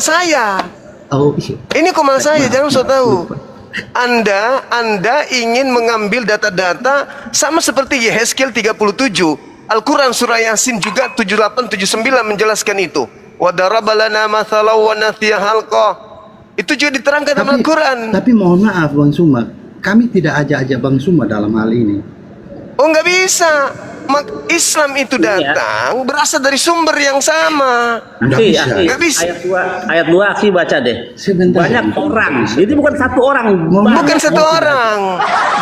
saya. Oh iya. Ini komal saya, jangan so tahu. Anda ingin mengambil data-data sama seperti Yehezkiel 37. Al-Quran surah Yasin juga 78 79 menjelaskan itu. Wa daraba lana mathalan wa nasiya halqa. Itu juga diterangkan dalam Al-Quran. Tapi mohon maaf Bang Suma, kami tidak ajak-ajak Bang Suma dalam hal ini. Oh, nggak bisa. Islam itu datang berasal dari sumber yang sama. Nggak bisa. Ayat 2 Akhi baca deh. Sebentar. Banyak orang. Ini bukan satu orang. Bukan satu orang.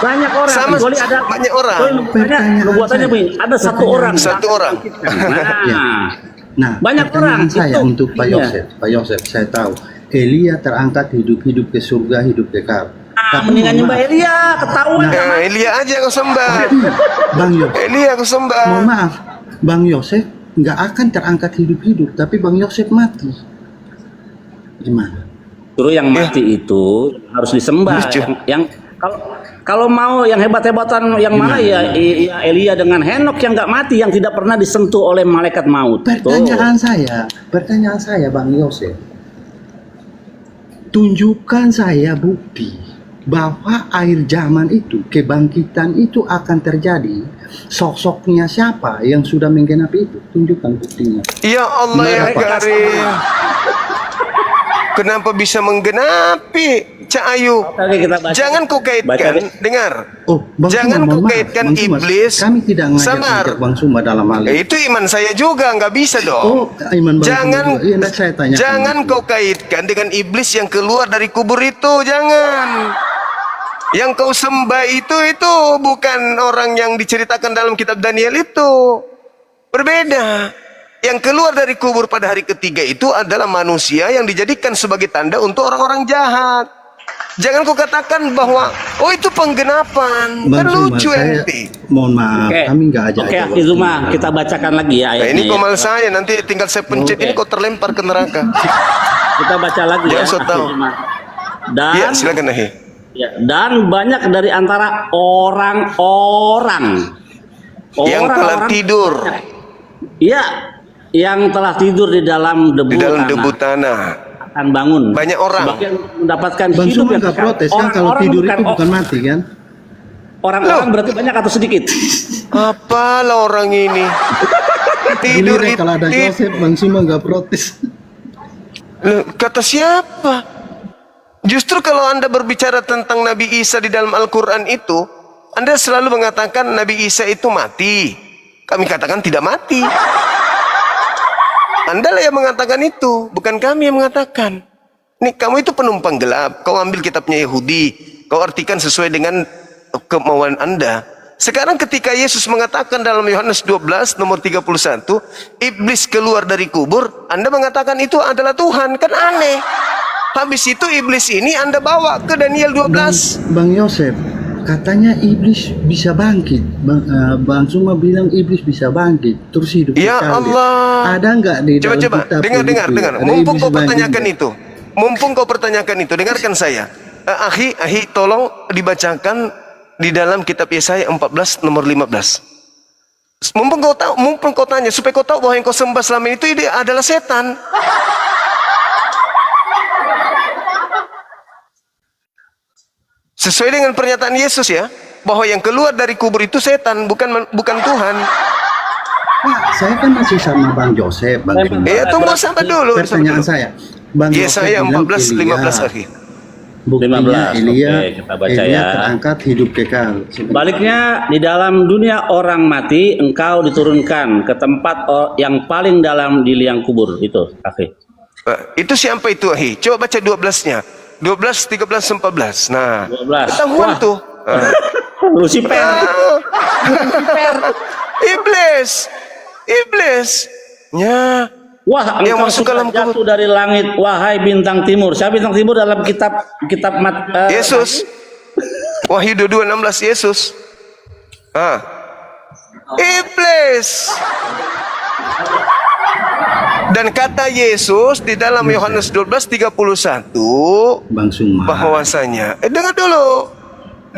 Banyak orang. Sama Kecuali ada banyak orang. Nubuatannya begini. Ada satu orang. Satu orang. Nah, banyak orang. Saya Itu. untuk Pak Yosef. Pak Yosef, saya tahu Elia terangkat hidup ke surga, hidup kekal. Mendingan nyembah Elia, ketahuan. Nah, Elia aja kau sembah. Bang Yosef, Elia kau sembah. mohon maaf, Bang Yosef nggak akan terangkat hidup-hidup, tapi Bang Yosef mati. Gimana? Suruh yang mati itu harus disembah. Yang kalau mau yang hebat-hebatan yang mana ya Elia dengan Henok yang nggak mati, yang tidak pernah disentuh oleh malaikat maut. Pertanyaan saya, Bang Yosef, tunjukkan saya bukti bahwa akhir zaman itu, kebangkitan itu akan terjadi. Sosoknya siapa yang sudah menggenapi itu? Tunjukkan buktinya. Ya Allah ya Karim. Kenapa bisa menggenapi, Cak Ayu? Jangan kau kaitkan, dengar. Oh, Bang Jangan Suma, kau mohon maaf, kaitkan Bang Suma, iblis. kami tidak Sabar. ngajak Bang Suma dalam hal ini. Itu iman saya juga, nggak bisa dong. Oh, iman Bang Jangan, Suma juga. Iya, saya tanya. jangan kau kaitkan dengan iblis yang keluar dari kubur itu, jangan. Yang kau sembah itu bukan orang yang diceritakan dalam kitab Daniel itu. Berbeda. Yang keluar dari kubur pada hari ketiga itu adalah manusia yang dijadikan sebagai tanda untuk orang-orang jahat. Jangan kau katakan bahwa oh itu penggenapan. Kan lucu ente. Mohon maaf, kami nggak ajak. Oke, Akhi Zuma, kita bacakan lagi ya ayatnya. Nah, ini komal saya, nanti tinggal saya pencet. Ini kau terlempar ke neraka. Kita baca lagi ya. Jangan so tahu. Dan Ya, silakan Ahi. ya, dan banyak dari antara orang-orang Yang telah tidur iya, yang telah tidur di dalam debu, tanah akan bangun. banyak orang. Sebagian mendapatkan Bang hidup Suma yang nggak kekal. protes kan kalau Orang-orang tidur itu bukan oh, mati kan? orang-orang berarti banyak atau sedikit? Apalah orang ini tidur Giliran kalau ada Joseph, Bang Suma nggak protes. Loh, kata siapa? Justru kalau Anda berbicara tentang Nabi Isa di dalam Al-Quran itu, Anda selalu mengatakan Nabi Isa itu mati. Kami katakan tidak mati. Anda lah yang mengatakan itu, bukan kami yang mengatakan. Nih, kamu itu penumpang gelap. Kau ambil kitabnya Yahudi, kau artikan sesuai dengan kemauan Anda. Sekarang ketika Yesus mengatakan dalam Yohanes 12 nomor 31, iblis keluar dari kubur, Anda mengatakan itu adalah Tuhan. Kan aneh. Habis itu iblis ini Anda bawa ke Daniel 12. Bang Yosef, katanya iblis bisa bangkit. Bang Suma bilang iblis bisa bangkit, terus hidup Ya kekal. Allah. Ada nggak di dalam Coba kitab dengar. Ada Mumpung iblis kau pertanyakan bangkit? itu. Mumpung kau pertanyakan itu, dengarkan saya. Ahi, tolong dibacakan di dalam kitab Yesaya 14 nomor 15. Mumpung kau tahu, mumpung kau tanya, supaya kau tahu bahwa yang kau sembah selama itu adalah setan. Sesuai dengan pernyataan Yesus ya, bahwa yang keluar dari kubur itu setan, bukan Tuhan. Pak, saya kan masih sama Bang Joseph, Bang. Tunggu sampai dulu. Pertanyaan saya, Bang Yesaya 14 15 Ahi. Buktinya 15. Elia, Oke, kita baca Elia ya. terangkat hidup kekal. Baliknya di dalam dunia orang mati, engkau diturunkan ke tempat yang paling dalam di liang kubur itu, Akhi. Itu siapa itu Ahi? Coba baca 12-nya. 12, 13, 14. Nah, 12. ketahuan tuh. Lucifer. Iblis. Ya. Wah, yang engkau masuk sudah dalam kubur. jatuh dari langit, wahai bintang timur. Siapa bintang timur dalam kitab Yesus. Wahyu 22:16 Yesus. Iblis. Dan kata Yesus di dalam Yohanes 12:31 Bang Suma, bahwasanya dengar dulu,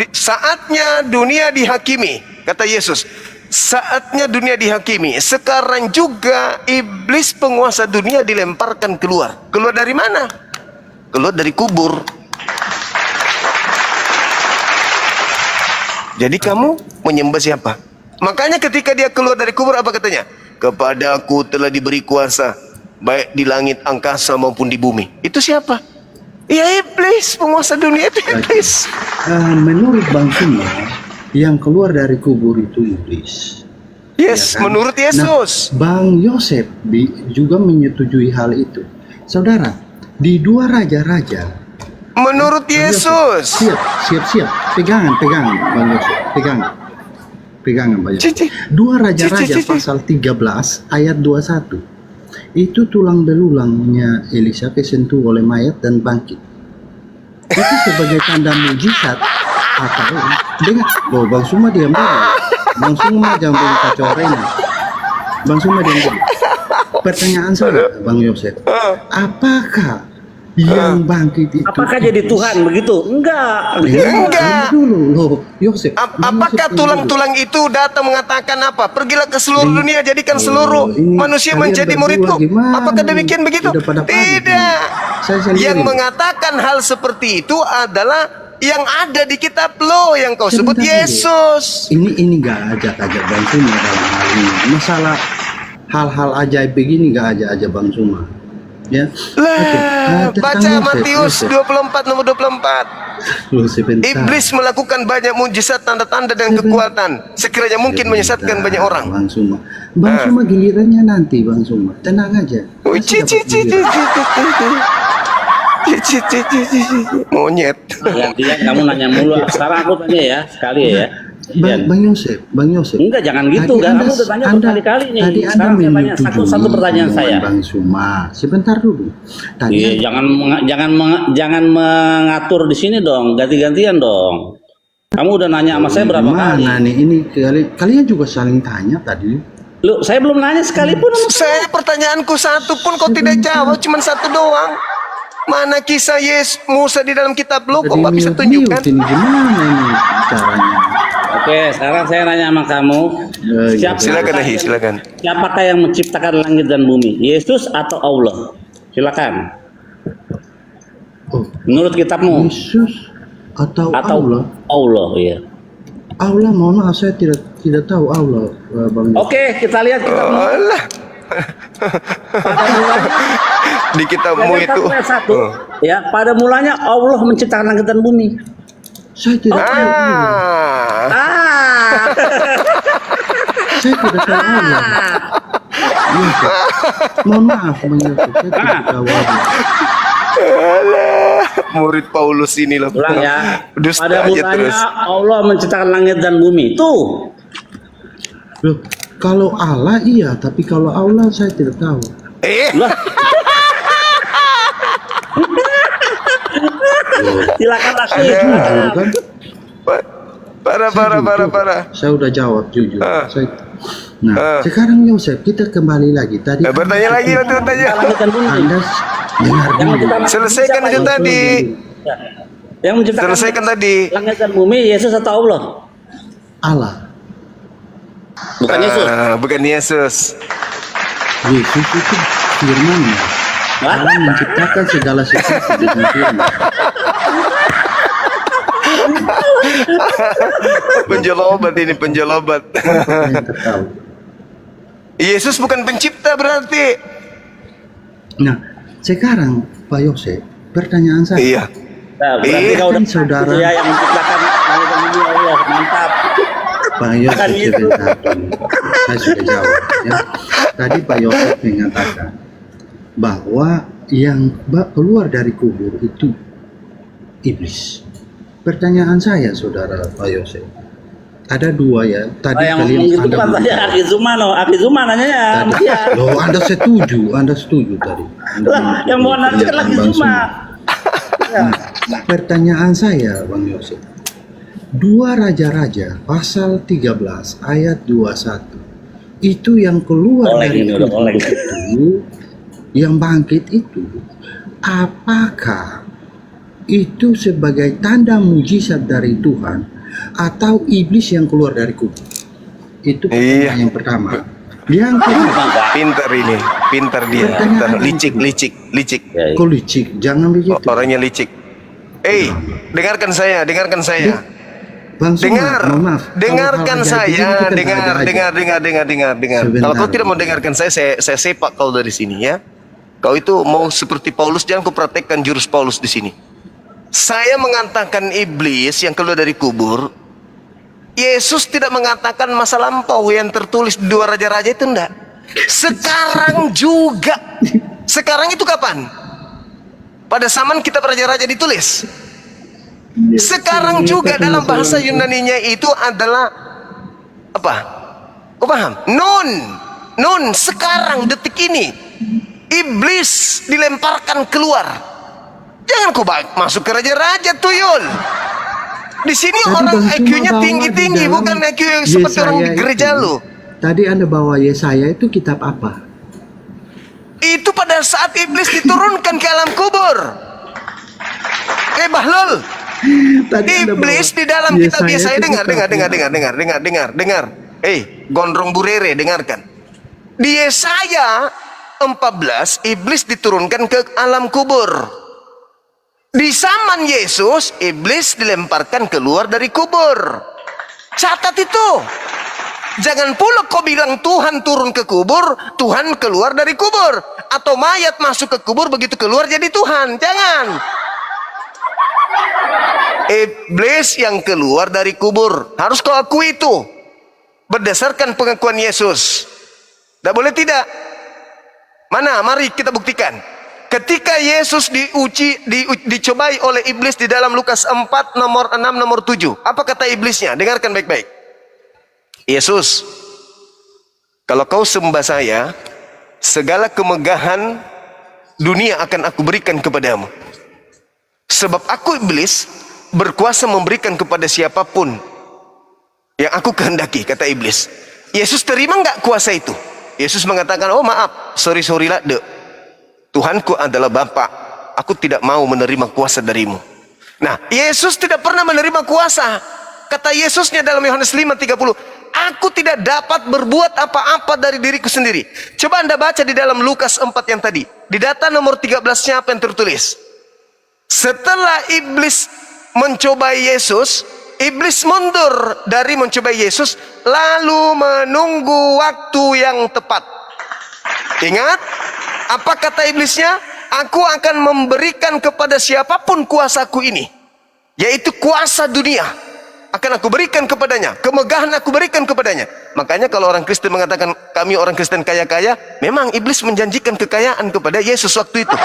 saatnya dunia dihakimi, kata Yesus. saatnya dunia dihakimi. Sekarang juga iblis penguasa dunia dilemparkan keluar. Keluar dari mana? Keluar dari kubur. Jadi kamu menyembah siapa? Makanya ketika dia keluar dari kubur, apa katanya? Kepadaku telah diberi kuasa, baik di langit angkasa maupun di bumi. Itu siapa? Ya iblis, penguasa dunia itu iblis. Menurut Bang Suma, yang keluar dari kubur itu iblis. Yes, Ya kan? menurut Yesus. Nah, Bang Yosef juga menyetujui hal itu. Saudara, di dua raja-raja, Menurut Yesus. Siap. Pegangan, Bang Yosef. Pegangan, Bang Yosef. Cici. Dua raja-raja Cici. pasal 13 ayat 21. Itu tulang belulangnya Elisa kesentuh oleh mayat dan bangkit. Itu sebagai tanda mujizat atau dengar. Oh, Bang Suma diam dulu. Bang Suma jangan boleh kacau Rena. Bang Suma diam dulu. Pertanyaan saya, Bang Yosef. Apakah yang bangkit itu? Apakah jadi Tuhan begitu? Enggak. Enggak. Dulu loh, Yosef. Apakah tulang-tulang itu datang mengatakan apa? Pergilah ke seluruh dunia, jadikan seluruh ini manusia kalian menjadi berdua muridku. gimana Apakah nih? demikian begitu? Udah pada panik Tidak. nih. Saya sendiri. Yang mengatakan hal seperti itu adalah yang ada di kitab lo yang kau sebut Sebentar dulu. Yesus. Ini gak ajak-ajak Bang Suma dalam hal ini. Masalah hal-hal ajaib begini gak ajak-ajak Bang Suma. Ya. Lah, Oke, baca tentang Matius Yosef. 24 nomor 24. Loh, sebentar. Iblis melakukan banyak mujizat, tanda-tanda dan kekuatan. Sekiranya mungkin menyesatkan banyak orang. Bang Suma. Bang Suma gilirannya nanti, Bang Suma. Tenang aja. Oh, Pasti dapat giliran. Monyet. Gantian kamu nanya mulu. Sekarang aku tanya ya, sekali ya. Bang Yosef. Enggak, jangan gitu. Tadi Kan kamu udah tanya berkali-kali nih. Tadi Anda Sekarang saya tanya menyetujui satu pertanyaan omongan saya. Bang Suma. Sebentar dulu. Tadi Iya, jangan mengatur di sini dong. Ganti-gantian dong. Kamu udah nanya sama saya berapa kali? Mana nih ini kalian juga saling tanya tadi. Lu, saya belum nanya sekalipun. Saya pertanyaanku satu pun kau tidak jawab, cuma satu doang. Mana kisah Musa di dalam kitab lo? Kok nggak bisa tunjukkan? Ini gimana ini caranya? Oke, sekarang saya nanya sama kamu. Silakan Ahi, silakan. Siapakah yang menciptakan langit dan bumi? Yesus atau Allah? Silakan. Oh, Menurut kitabmu Yesus atau atau Allah? Allah, ya. Allah, mohon maaf saya tidak tahu Allah, Bang. Oke, kita lihat kitabmu. Alah. Di kitabmu itu. Satu, ya, pada mulanya Allah menciptakan langit dan bumi. Saya tidak tahu. Saya tidak tahu Allah. Yosef. Mohon maaf, Bang Yosef. Saya tidak tahu Allah. Alah, murid Paulus ini loh. Ulang ya. Dusta Pada aja mulanya terus. Allah menciptakan langit dan bumi. Tuh. Loh, kalau Allah iya, tapi kalau Allah saya tidak tahu. Lah. Silakan lagi. Jujur kan? Parah. Saya udah jawab jujur. Ah. Nah, sekarang Yosef kita kembali lagi tadi. Bertanya lagi nanti tanya. Langit dan bumi. Anda dengar dulu. Selesaikan aja tadi. Yang menciptakan Selesaikan tadi. langit dan bumi, Yesus atau Allah? Allah. Bukan Yesus. Bukan Yesus. Yesus itu firman. Allah menciptakan segala sesuatu dengan firman. Penjelobat ini penjelobat. Saya tak tahu. Yesus bukan pencipta berarti. Nah, sekarang Pak Yosef, pertanyaan saya. Iya. Nah, berarti kau udah Kan saudara. ya yang menciptakan langit dan bumi Allah. Mantap. Pak Yosef Bukan gitu. sebentar dulu. Saya sudah jawab. Ya. Tadi Pak Yosef mengatakan bahwa yang keluar dari kubur itu iblis. Pertanyaan saya, saudara Pak Yosef, ada dua ya. Tadi yang kalian ngomong itu kan tanya Aki Zuma nanya ya. Dia. Loh, Anda setuju tadi. Lah, yang mau nanya kan Aki Bang Zuma. Suma. Nah, pertanyaan saya, Bang Yosef. Dua raja-raja pasal 13 ayat 21. Itu yang keluar Oleng dari ini udah kubur oleng. itu, yang bangkit itu, apakah itu sebagai tanda mujizat dari Tuhan atau iblis yang keluar dari kubur? Itu Iya. yang pertama. Yang kedua, Pinter ini, pinter dia, pinter. Licik, licik, licik. Ya, ya. kok licik? Jangan begitu. Orangnya licik. Dengarkan saya, dengarkan saya. Bang Suma, Dengar, mohon maaf. dengarkan Kalau hal kayak saya, begini kita dengar, ada aja. dengar. Sebentar. Kalau kau tidak mau dengarkan saya sepak kau dari sini ya. Kau itu mau seperti Paulus, jangan kau praktekkan jurus Paulus di sini. Saya mengatakan iblis yang keluar dari kubur. Yesus tidak mengatakan masa lampau yang tertulis di dua raja-raja itu enggak. Sekarang juga. Sekarang itu kapan? Pada zaman kitab raja-raja ditulis. Sekarang juga dalam bahasa Yunaninya itu adalah apa? Kau paham? Non, sekarang detik ini iblis dilemparkan keluar. Jangan kau masuk ke raja-raja tuyul. Di sini Tadi orang Bang Suma IQ-nya bawa tinggi-tinggi, di dalam bukan IQ yang seperti orang di Yesaya gereja itu. lu. Tadi Anda bawa Yesaya itu kitab apa? Itu pada saat iblis diturunkan ke alam kubur. Bahlul. Tadi Anda Iblis bawa di dalam kitab Yesaya, itu dengar. kitab Gondrong Burere, dengarkan. Di Yesaya 14, iblis diturunkan ke alam kubur. Di zaman Yesus, iblis dilemparkan keluar dari kubur. Catat itu. Jangan pula kau bilang Tuhan turun ke kubur, Tuhan keluar dari kubur. Atau mayat masuk ke kubur, begitu keluar jadi Tuhan. Jangan. Iblis yang keluar dari kubur. Harus kau akui itu. Berdasarkan pengakuan Yesus. Tidak boleh tidak. Mana? Mari kita buktikan. Ketika Yesus dicobai oleh iblis di dalam Lukas 4, nomor 6, nomor 7. Apa kata iblisnya? Dengarkan baik-baik. Yesus, kalau kau sembah saya, segala kemegahan dunia akan aku berikan kepadamu. Sebab aku iblis berkuasa memberikan kepada siapapun yang aku kehendaki, kata iblis. Yesus terima nggak kuasa itu? Yesus mengatakan, oh maaf, sorry lah, Tuhanku adalah Bapa. Aku tidak mau menerima kuasa darimu. Nah, Yesus tidak pernah menerima kuasa. Kata Yesusnya dalam Yohanes 5:30, aku tidak dapat berbuat apa-apa dari diriku sendiri. Coba Anda baca di dalam Lukas 4 yang tadi. Di data nomor 13-nya apa yang tertulis? Setelah iblis mencobai Yesus, iblis mundur dari mencobai Yesus, lalu menunggu waktu yang tepat. Ingat, apa kata iblisnya? Aku akan memberikan kepada siapapun kuasaku ini, yaitu kuasa dunia. Akan aku berikan kepadanya, kemegahan aku berikan kepadanya. Makanya kalau orang Kristen mengatakan kami orang Kristen kaya-kaya, memang iblis menjanjikan kekayaan kepada Yesus waktu itu.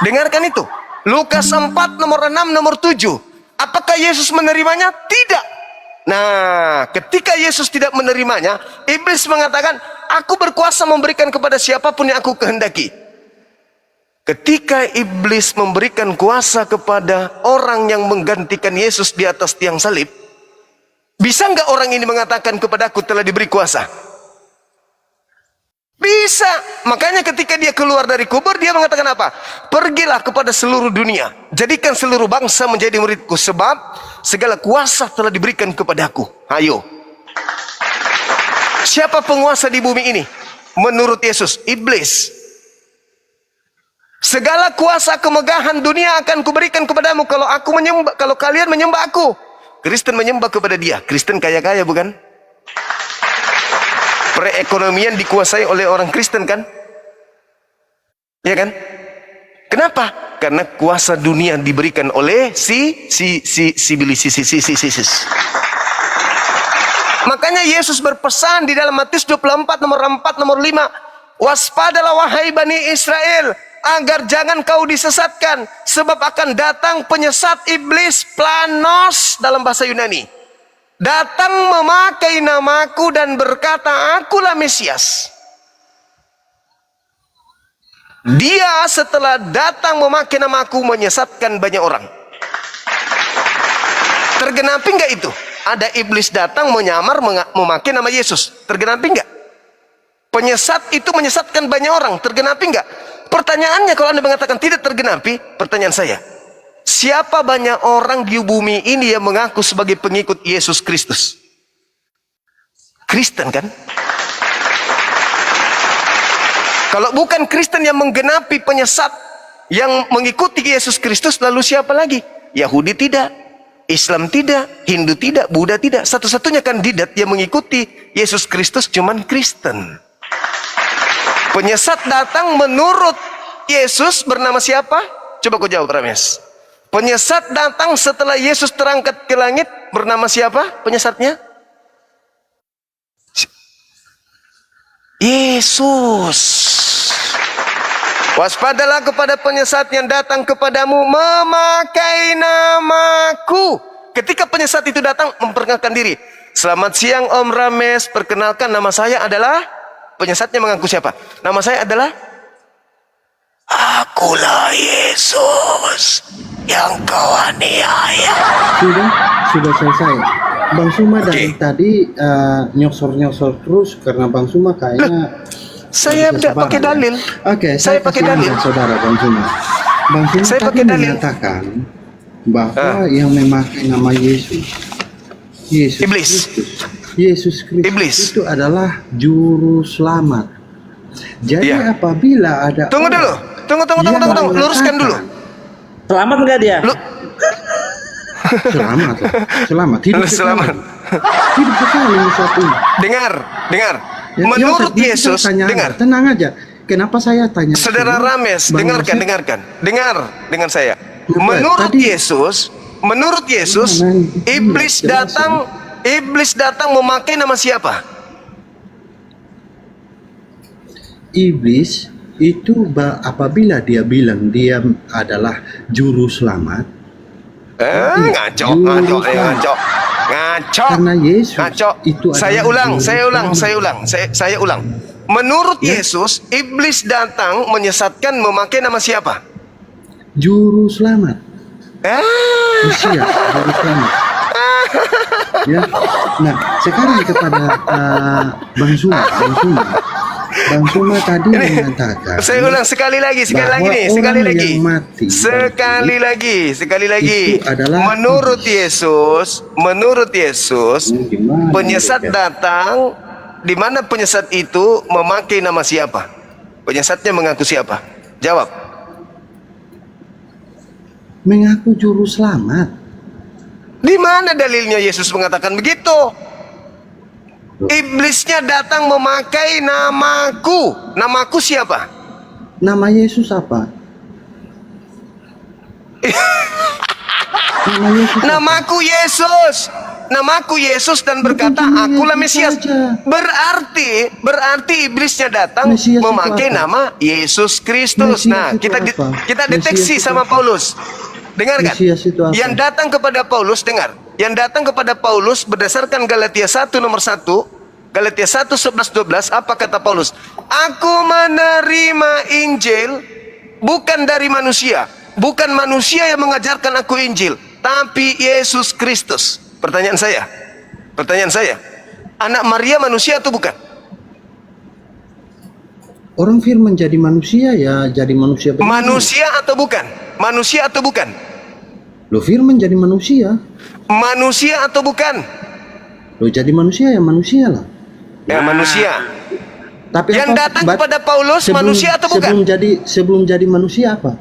Dengarkan itu. Lukas 4 nomor 6 nomor 7. Apakah Yesus menerimanya? Tidak. Nah, ketika Yesus tidak menerimanya, iblis mengatakan, aku berkuasa memberikan kepada siapapun yang aku kehendaki. Ketika iblis memberikan kuasa kepada orang yang menggantikan Yesus di atas tiang salib, bisa nggak orang ini mengatakan kepadaku telah diberi kuasa? Bisa. Makanya ketika dia keluar dari kubur, dia mengatakan apa? Pergilah kepada seluruh dunia, jadikan seluruh bangsa menjadi muridku, sebab segala kuasa telah diberikan kepadaku. Ayo. Siapa penguasa di bumi ini? Menurut Yesus, iblis. Segala kuasa kemegahan dunia akan kuberikan kepadamu kalau kalian menyembah aku. Kristen menyembah kepada dia. Kristen kaya-kaya bukan? Perekonomian dikuasai oleh orang Kristen kan? Ya kan? Kenapa? Karena kuasa dunia diberikan oleh sibilisis. Makanya Yesus berpesan di dalam Matius 24 nomor 4 nomor 5, waspadalah wahai Bani Israel, agar jangan kau disesatkan, sebab akan datang penyesat iblis, planos dalam bahasa Yunani, datang memakai namaku dan berkata, akulah Mesias. Dia setelah datang memakai namaku menyesatkan banyak orang. Tergenapi enggak itu? Ada iblis datang menyamar memakai nama Yesus. Tergenapi enggak? Penyesat itu menyesatkan banyak orang. Tergenapi enggak? Pertanyaannya, kalau Anda mengatakan tidak tergenapi, pertanyaan saya, siapa banyak orang di bumi ini yang mengaku sebagai pengikut Yesus Kristus? Kristen kan? Kalau bukan Kristen yang menggenapi penyesat yang mengikuti Yesus Kristus, lalu siapa lagi? Yahudi tidak, Islam tidak, Hindu tidak, Buddha tidak. Satu-satunya kandidat yang mengikuti Yesus Kristus cuman Kristen. Penyesat datang menurut Yesus bernama siapa? Coba kau jawab, Rames. Penyesat datang setelah Yesus terangkat ke langit bernama siapa penyesatnya? Yesus. Waspadalah kepada penyesat yang datang kepadamu memakai namaku. Ketika penyesat itu datang memperkenalkan diri. Selamat siang Om Rames, perkenalkan nama saya adalah. Penyesatnya mengaku siapa? Nama saya adalah Akulah Yesus yang kau aniaya. Sudah selesai. Bang Suma dari tadi nyosor-nyosor terus karena Bang Suma kayaknya Saya tidak pakai dalil. Oke, Saya pakai kasih dalil. anda, saudara Bang Suma. Bang Suma Saya tadi pakai dalil. menyatakan bahwa yang memakai nama Yesus Iblis. Yesus Kristus Iblis. itu adalah juru selamat. Jadi Iya. apabila ada Tunggu dulu. Tunggu. yang Luruskan dulu. Selamat nggak dia? Selamat, selamat, hidup Selamat. hidup sekali satu. Dengar. Ya, Menurut ya, Yesus, saya tanya dengar. Anda, tenang aja. Kenapa saya tanya? Saudara Rames, Bang dengarkan. Yosef, Dengar dengan saya. Tadi- Menurut Yesus, iblis datang memakai nama siapa? Iblis itu apabila dia bilang dia adalah juru selamat, Ngaco. karena Yesus Ngaco. itu adalah Saya ulang. juru Saya ulang. Menurut Yesus, iblis datang menyesatkan memakai nama siapa? juru selamat, Mesias, juru selamat. Ya. Nah, sekarang kepada Bang Suma tadi mengatakan. Saya ulang sekali lagi bahwa nih, orang yang mati sekali lagi. itu adalah Menurut Yesus, Gimana penyesat ya? datang, di mana penyesat itu memakai nama siapa? Penyesatnya mengaku siapa? Jawab. Mengaku juru selamat. Di mana dalilnya Yesus mengatakan begitu? Iblisnya datang memakai namaku. Namaku siapa? Nama Yesus apa? Nama Yesus apa? Namaku Yesus dan berkata, Bukan cuma akulah Yesus Mesias. saja. Berarti iblisnya datang Mesias itu memakai apa? nama Yesus Kristus. Mesias Nah, itu apa? kita deteksi Mesias itu sama apa? Paulus. Dengarkan. Mesias itu apa? Yang datang kepada Paulus, dengar. Yang datang kepada Paulus berdasarkan Galatia 1 nomor 1, Galatia 1 11 12, apa kata Paulus? Aku menerima Injil bukan dari manusia. Bukan manusia yang mengajarkan aku Injil, tapi Yesus Kristus. Pertanyaan saya, anak Maria manusia atau bukan? Orang firman jadi manusia ya jadi manusia benar. Manusia atau bukan? Manusia atau bukan? Lo firman jadi manusia. Manusia atau bukan? Lo jadi manusia ya manusia lah. Ya, manusia. Tapi Yang datang kepada Paulus manusia atau bukan? Sebelum jadi manusia apa?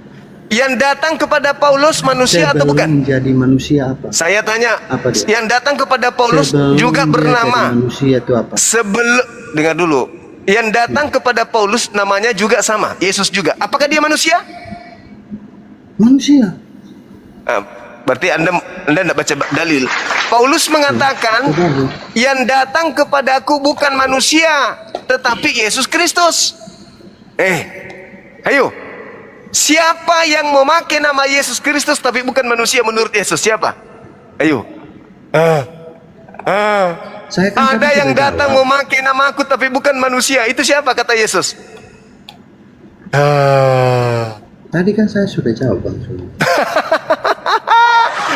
Yang datang kepada Paulus manusia atau bukan? Sebelum jadi manusia apa? Saya tanya, Apa dia? yang datang kepada Paulus Sebelum juga dia bernama. jadi manusia itu apa? Dengar dulu. Yang datang kepada Paulus namanya juga sama, Yesus juga. Apakah dia manusia? Manusia. Berarti Anda tidak baca dalil. Paulus mengatakan, yang datang kepadaku bukan manusia, tetapi Yesus Kristus. Ayo. Siapa yang memakai nama Yesus Kristus tapi bukan manusia menurut Yesus? Siapa? Ayo. Saya kan Ada tadi yang sudah datang jawab. memakai namaku tapi bukan manusia. Itu siapa kata Yesus? Tadi kan saya sudah jawab Bang Sumi.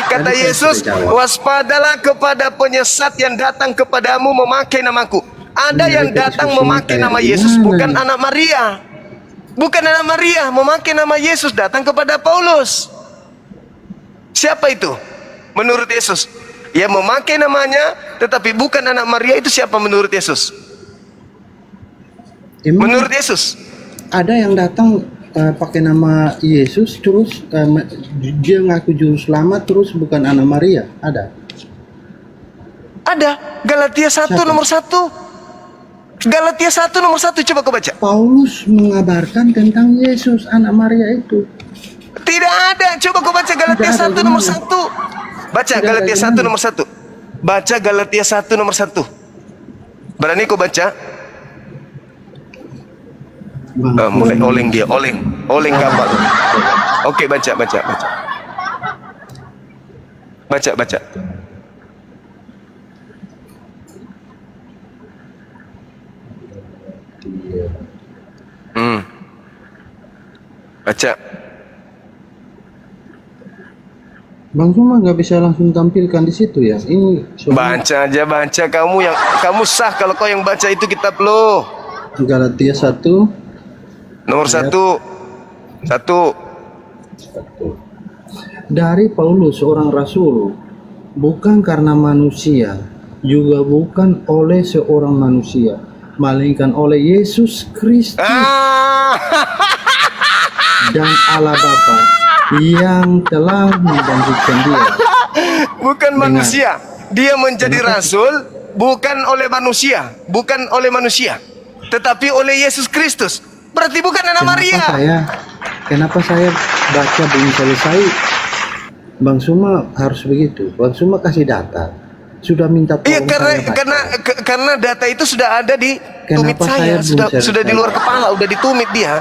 Kata Tadi saya Yesus, sudah jawab. waspadalah kepada penyesat yang datang kepadamu memakai namaku. Ada yang datang memakai nama Yesus, bukan anak Maria. Bukan anak Maria, memakai nama Yesus datang kepada Paulus. Siapa itu? Menurut Yesus. yang memakai namanya tetapi bukan anak Maria itu siapa menurut Yesus? Emang Menurut Yesus? ada yang datang pakai nama Yesus terus dia ngaku juru selamat terus bukan anak Maria? Ada? Ada. Galatia 1 Siapa? nomor 1. Galatia 1 nomor 1, coba kau baca. Paulus mengabarkan tentang Yesus anak Maria itu. Tidak ada. Coba kau baca Galatia Tidak ada 1 nomor gimana? 1. Baca Tidak ada Galatia 1 gimana? nomor 1. Baca Galatia 1 nomor 1. Berani kau baca? Bang, Mulai oleng dia, oleng kapal. Oke, baca. Baca. Baca. Bang Suma nggak bisa langsung tampilkan di situ ya. Ini Baca aja, baca. Kamu sah kalau kau yang baca itu kitab lo. Galatia 1 Nomor 1. dari Paulus seorang rasul, bukan karena manusia, juga bukan oleh seorang manusia, melainkan oleh Yesus Kristus dan Allah Bapa yang telah membangkitkan dia. Bukan manusia. Dia menjadi rasul bukan oleh manusia, tetapi oleh Yesus Kristus. Berarti bukan anak Maria. Kenapa saya baca belum selesai? Bang Suma harus begitu. Bang Suma kasih data. Sudah minta tolong Iya, saya baca. karena data itu sudah ada di tumit Kenapa saya, saya belum sudah di selesai? luar kepala, udah ditumit dia.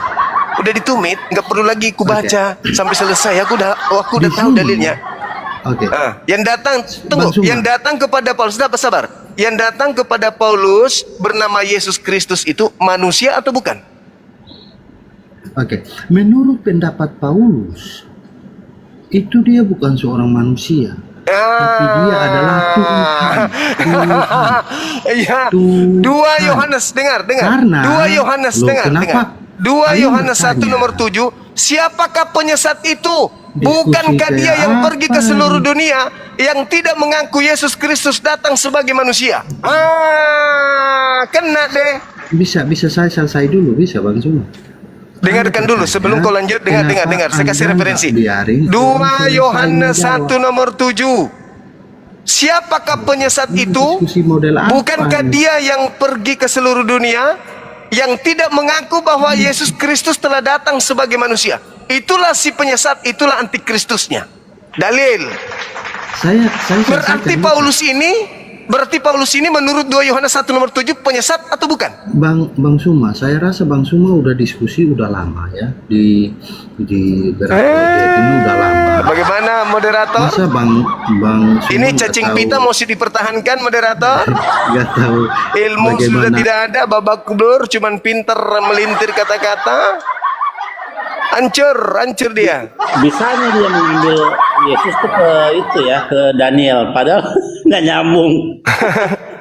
Udah ditumit, nggak perlu lagi ku baca sampai selesai. Aku udah Di tahu sini. dalilnya. Oke. Yang datang, Bang Suma. yang datang kepada Paulus, sabar. Yang datang kepada Paulus bernama Yesus Kristus itu manusia atau bukan? Oke. Menurut pendapat Paulus, itu dia bukan seorang manusia, tapi dia adalah Tuhan. Iya. Tuhan. 2 Yohanes, dengar. Karena 2 Yohanes, loh, dengar. kenapa? 2 Ayo Yohanes 1 bertanya. nomor 7. Siapakah penyesat itu? Diskusi Bukankah dia kayak yang pergi ke apa? seluruh dunia yang tidak mengaku Yesus Kristus datang sebagai manusia? Kena deh. Bisa saya selesai dulu, bisa Bang Suma? Dengarkan dulu sebelum kau lanjut. Dengar. Saya kasih referensi. 2 Yohanes 1 nomor 7. Siapakah penyesat itu? Diskusi model apa? Bukankah dia yang pergi ke seluruh dunia yang tidak mengaku bahwa Yesus Kristus telah datang sebagai manusia? Itulah si penyesat, itulah antikristusnya. Dalil. Saya Berarti Paulus ini menurut 2 Yohanes 1 nomor 7 penyesat atau bukan? Bang Suma, saya rasa Bang Suma udah diskusi udah lama ya di Gerak ini udah lama. Bagaimana moderator? Masa Bang Suma Ini nggak cacing tahu? pita mesti dipertahankan moderator. Nggak tahu Ilmu sudah bagaimana. tidak ada, babak belur, cuman pinter melintir kata-kata. Hancur dia. Bisanya dia mengambil Yesus tuh ke Daniel, padahal nggak nyambung.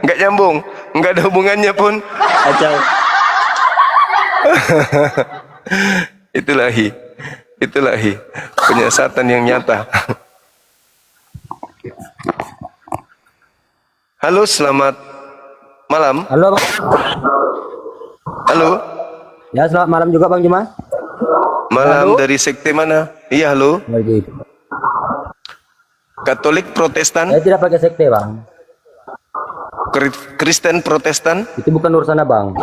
Nggak nyambung, nggak ada hubungannya pun. Kacau. Itulah penyesatan yang nyata. Halo, selamat malam. Halo Bang. Halo, Ya selamat malam juga Bang Juma. malam Halo. dari sekte mana? Iya, halo. Begitu. Katolik, Protestan, Saya tidak pakai sekte Bang. Kristen, Protestan. Itu bukan urusan Abang.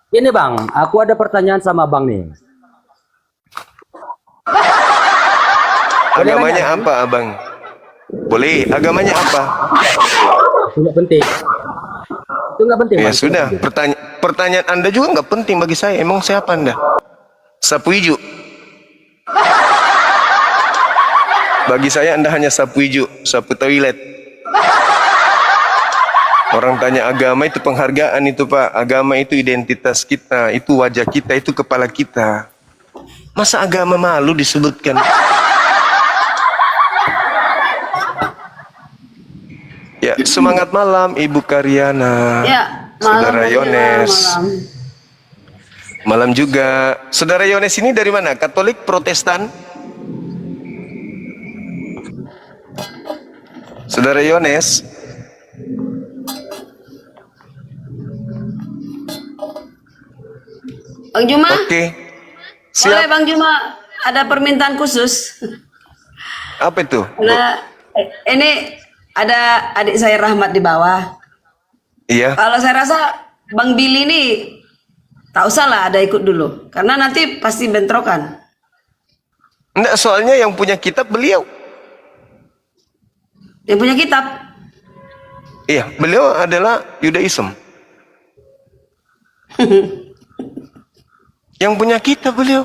Ini Bang, aku ada pertanyaan sama Abang nih. Agamanya nanya? apa, abang? Boleh. Agamanya apa? Itu nggak penting. Itu nggak penting. Ya Bang. sudah. Pertanyaan Anda juga nggak penting bagi saya. Emang siapa Anda? Sapu hijau. Bagi saya Anda hanya sapu hijau, sapu toilet. Orang tanya agama itu penghargaan itu Pak. Agama itu identitas kita, itu wajah kita, itu kepala kita. Masa agama malu disebutkan? Ya, semangat malam Ibu Karyana. Ya, Saudara malam Yones. malam. Malam juga. Saudara Yones ini dari mana? Katolik, Protestan? Saudara Yones. Bang Juma, Oke. boleh Siap. Bang Juma, ada permintaan khusus. Apa itu? Nah, ini ada adik saya Rahmat di bawah. Iya. Kalau saya rasa Bang Billy ini tak usah lah ada ikut dulu, karena nanti pasti bentrokan. Enggak, soalnya yang punya kitab beliau. Yang punya kitab, Iya, beliau adalah Yudaism. Yang punya kitab beliau.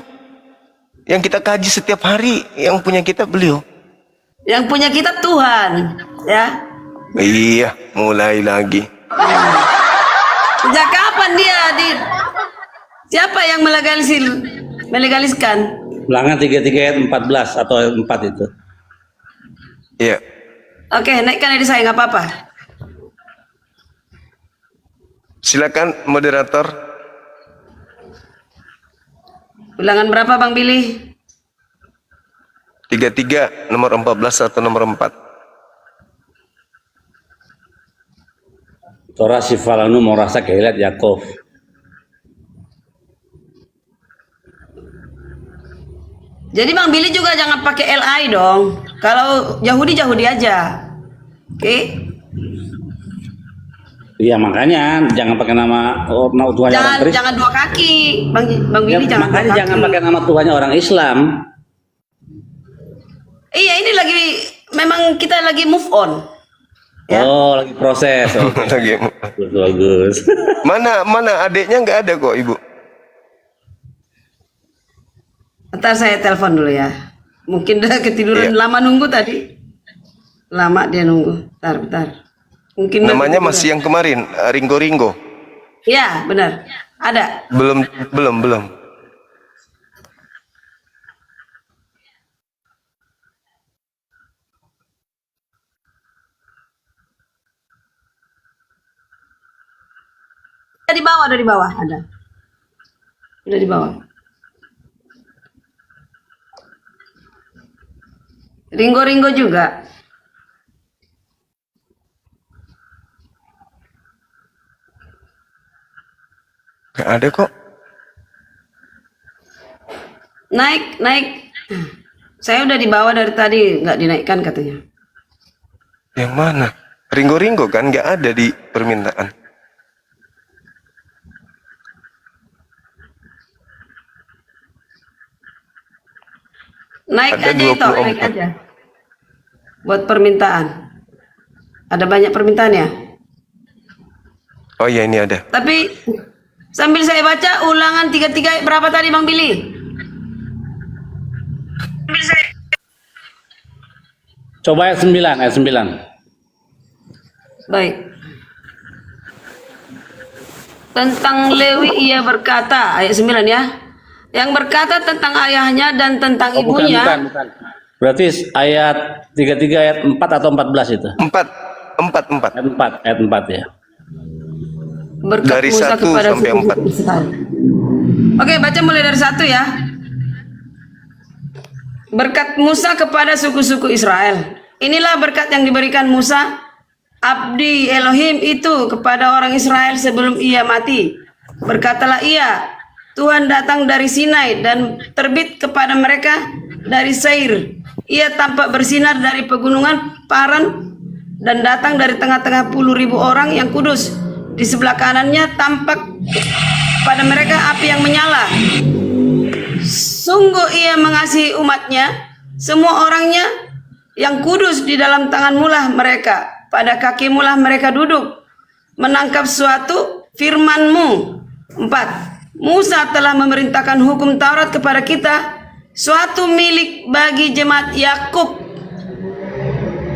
Yang kita kaji setiap hari, yang punya kitab beliau. yang punya kitab Tuhan, ya. Iya, mulai lagi. Sejak kapan dia di? Siapa yang melegaliskan? Ulangan 33 ayat 14 atau 4 itu. Iya. Oke, naikkan adik saya nggak apa-apa. Silakan moderator. Ulangan berapa Bang Billy? 33 nomor 14 atau nomor 4. Torah sifalanu merasa kehilat Yakov. Jadi Bang Billy juga jangan pakai LI dong. Kalau Yahudi aja. Oke? Iya makanya jangan pakai nama Tuhannya orang Kristen. Jangan dua kaki. Bang Ya, Billy jangan dua makanya kaki. jangan pakai nama Tuhannya orang Islam. Iya, ini lagi memang kita lagi move on. Ya. Oh, lagi proses. Oke. Lagi. Bagus. Mana adiknya nggak ada kok, Ibu. Ntar saya telepon dulu ya. Mungkin udah ketiduran, Iya. lama nunggu tadi. Lama dia nunggu. Bentar. Mungkin udah Namanya ketiduran. masih yang kemarin, Ringo. Iya, benar. Ada. Belum. Udah di bawah ada. Udah di bawah. Ringo juga. Nggak ada kok. Naik. Saya udah di bawah dari tadi, nggak dinaikkan katanya. Yang mana? Ringo kan nggak ada di permintaan. Naik Ada aja itu, 24. naik aja. Buat permintaan. Ada banyak permintaan ya. Oh iya, ini ada. Tapi sambil saya baca ulangan 33 berapa tadi Bang Billy? Coba ayat 9. Baik. Tentang Lewi ia berkata, ayat 9 ya. Yang berkata tentang ayahnya dan tentang ibunya. Bukan. Berarti ayat 33 ayat 4 atau 14 itu. 4. Ayat 4 ya. Berkat Dari Musa 1 kepada sampai suku 4. Israel. Oke, baca mulai dari 1 ya. Berkat Musa kepada suku-suku Israel. Inilah berkat yang diberikan Musa, abdi Elohim itu kepada orang Israel sebelum ia mati. Berkatalah ia, Tuhan datang dari Sinai dan terbit kepada mereka dari Seir. Ia tampak bersinar dari pegunungan Paran dan datang dari tengah-tengah 10.000 orang yang kudus. Di sebelah kanannya tampak pada mereka api yang menyala. Sungguh ia mengasihi umatnya, semua orangnya yang kudus di dalam tangan mulah mereka. Pada kaki mulah mereka duduk, menangkap suatu firman-Mu. 4. Musa telah memerintahkan hukum Taurat kepada kita, suatu milik bagi jemaat Yakub.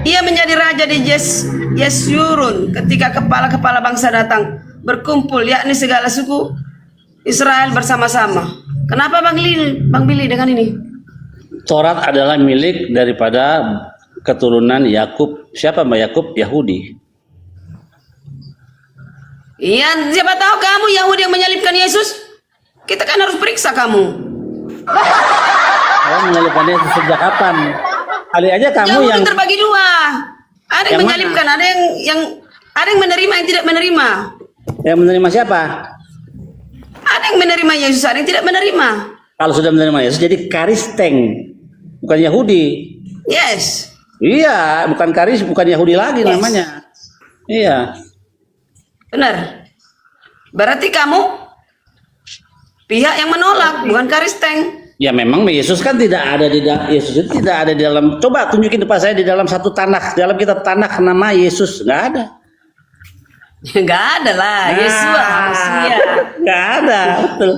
Ia menjadi raja di Yesyurun ketika kepala-kepala bangsa datang berkumpul, yakni segala suku Israel bersama-sama. Kenapa Bang Billy dengan ini? Taurat adalah milik daripada keturunan Yakub. Siapa Mbak Yakub? Yahudi. Iya, siapa tahu kamu Yahudi yang menyalibkan Yesus? Kita kan harus periksa kamu. Saya menyalibkan Yesus sejak kapan? Kali aja kamu Yahudi yang terbagi dua. Ada yang Yang menyalibkan, ada yang menerima, yang tidak menerima. Yang menerima siapa? Ada yang menerima Yesus, ada yang tidak menerima. Kalau sudah menerima Yesus jadi Kristen, bukan Yahudi. Yes. Iya, bukan bukan Yahudi lagi namanya. Iya. Benar. Berarti kamu pihak yang menolak, bukan Kristen. Ya memang Yesus kan tidak ada Yesus itu tidak ada di dalam. Coba tunjukin depan saya di dalam satu Tanakh, dalam kitab Tanakh nama Yesus nggak ada. Enggak ada lah, Yesus manusia. Nggak ada, betul.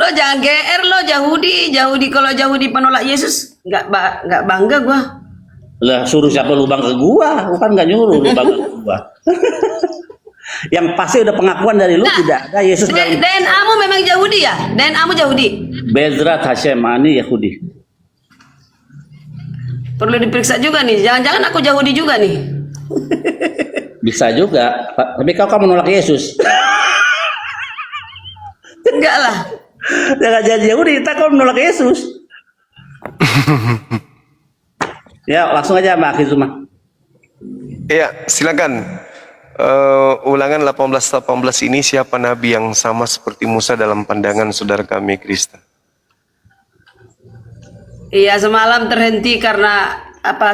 Lo jangan GR lo Yahudi kalau Yahudi penolak Yesus, enggak bangga gua. Lah suruh siapa lu bangga gua? Bukan nggak nyuruh lu bangga gua. Yang pasti udah pengakuan dari lu tidak ada Yesus dalam. DNA-mu memang Yahudi ya? DNA-mu Yahudi. Bezrat Hashem ani Yahudi. Perlu diperiksa juga nih. Jangan-jangan aku Yahudi juga nih. Bisa juga, tapi kau kan menolak Yesus. Enggak lah. Jangan jadi Yahudi, kau menolak Yesus. Ya langsung aja Mbak Akhi Zuma. Iya, silakan. Ulangan 18 ini siapa nabi yang sama seperti Musa dalam pandangan saudara kami Kristen? Iya, semalam terhenti karena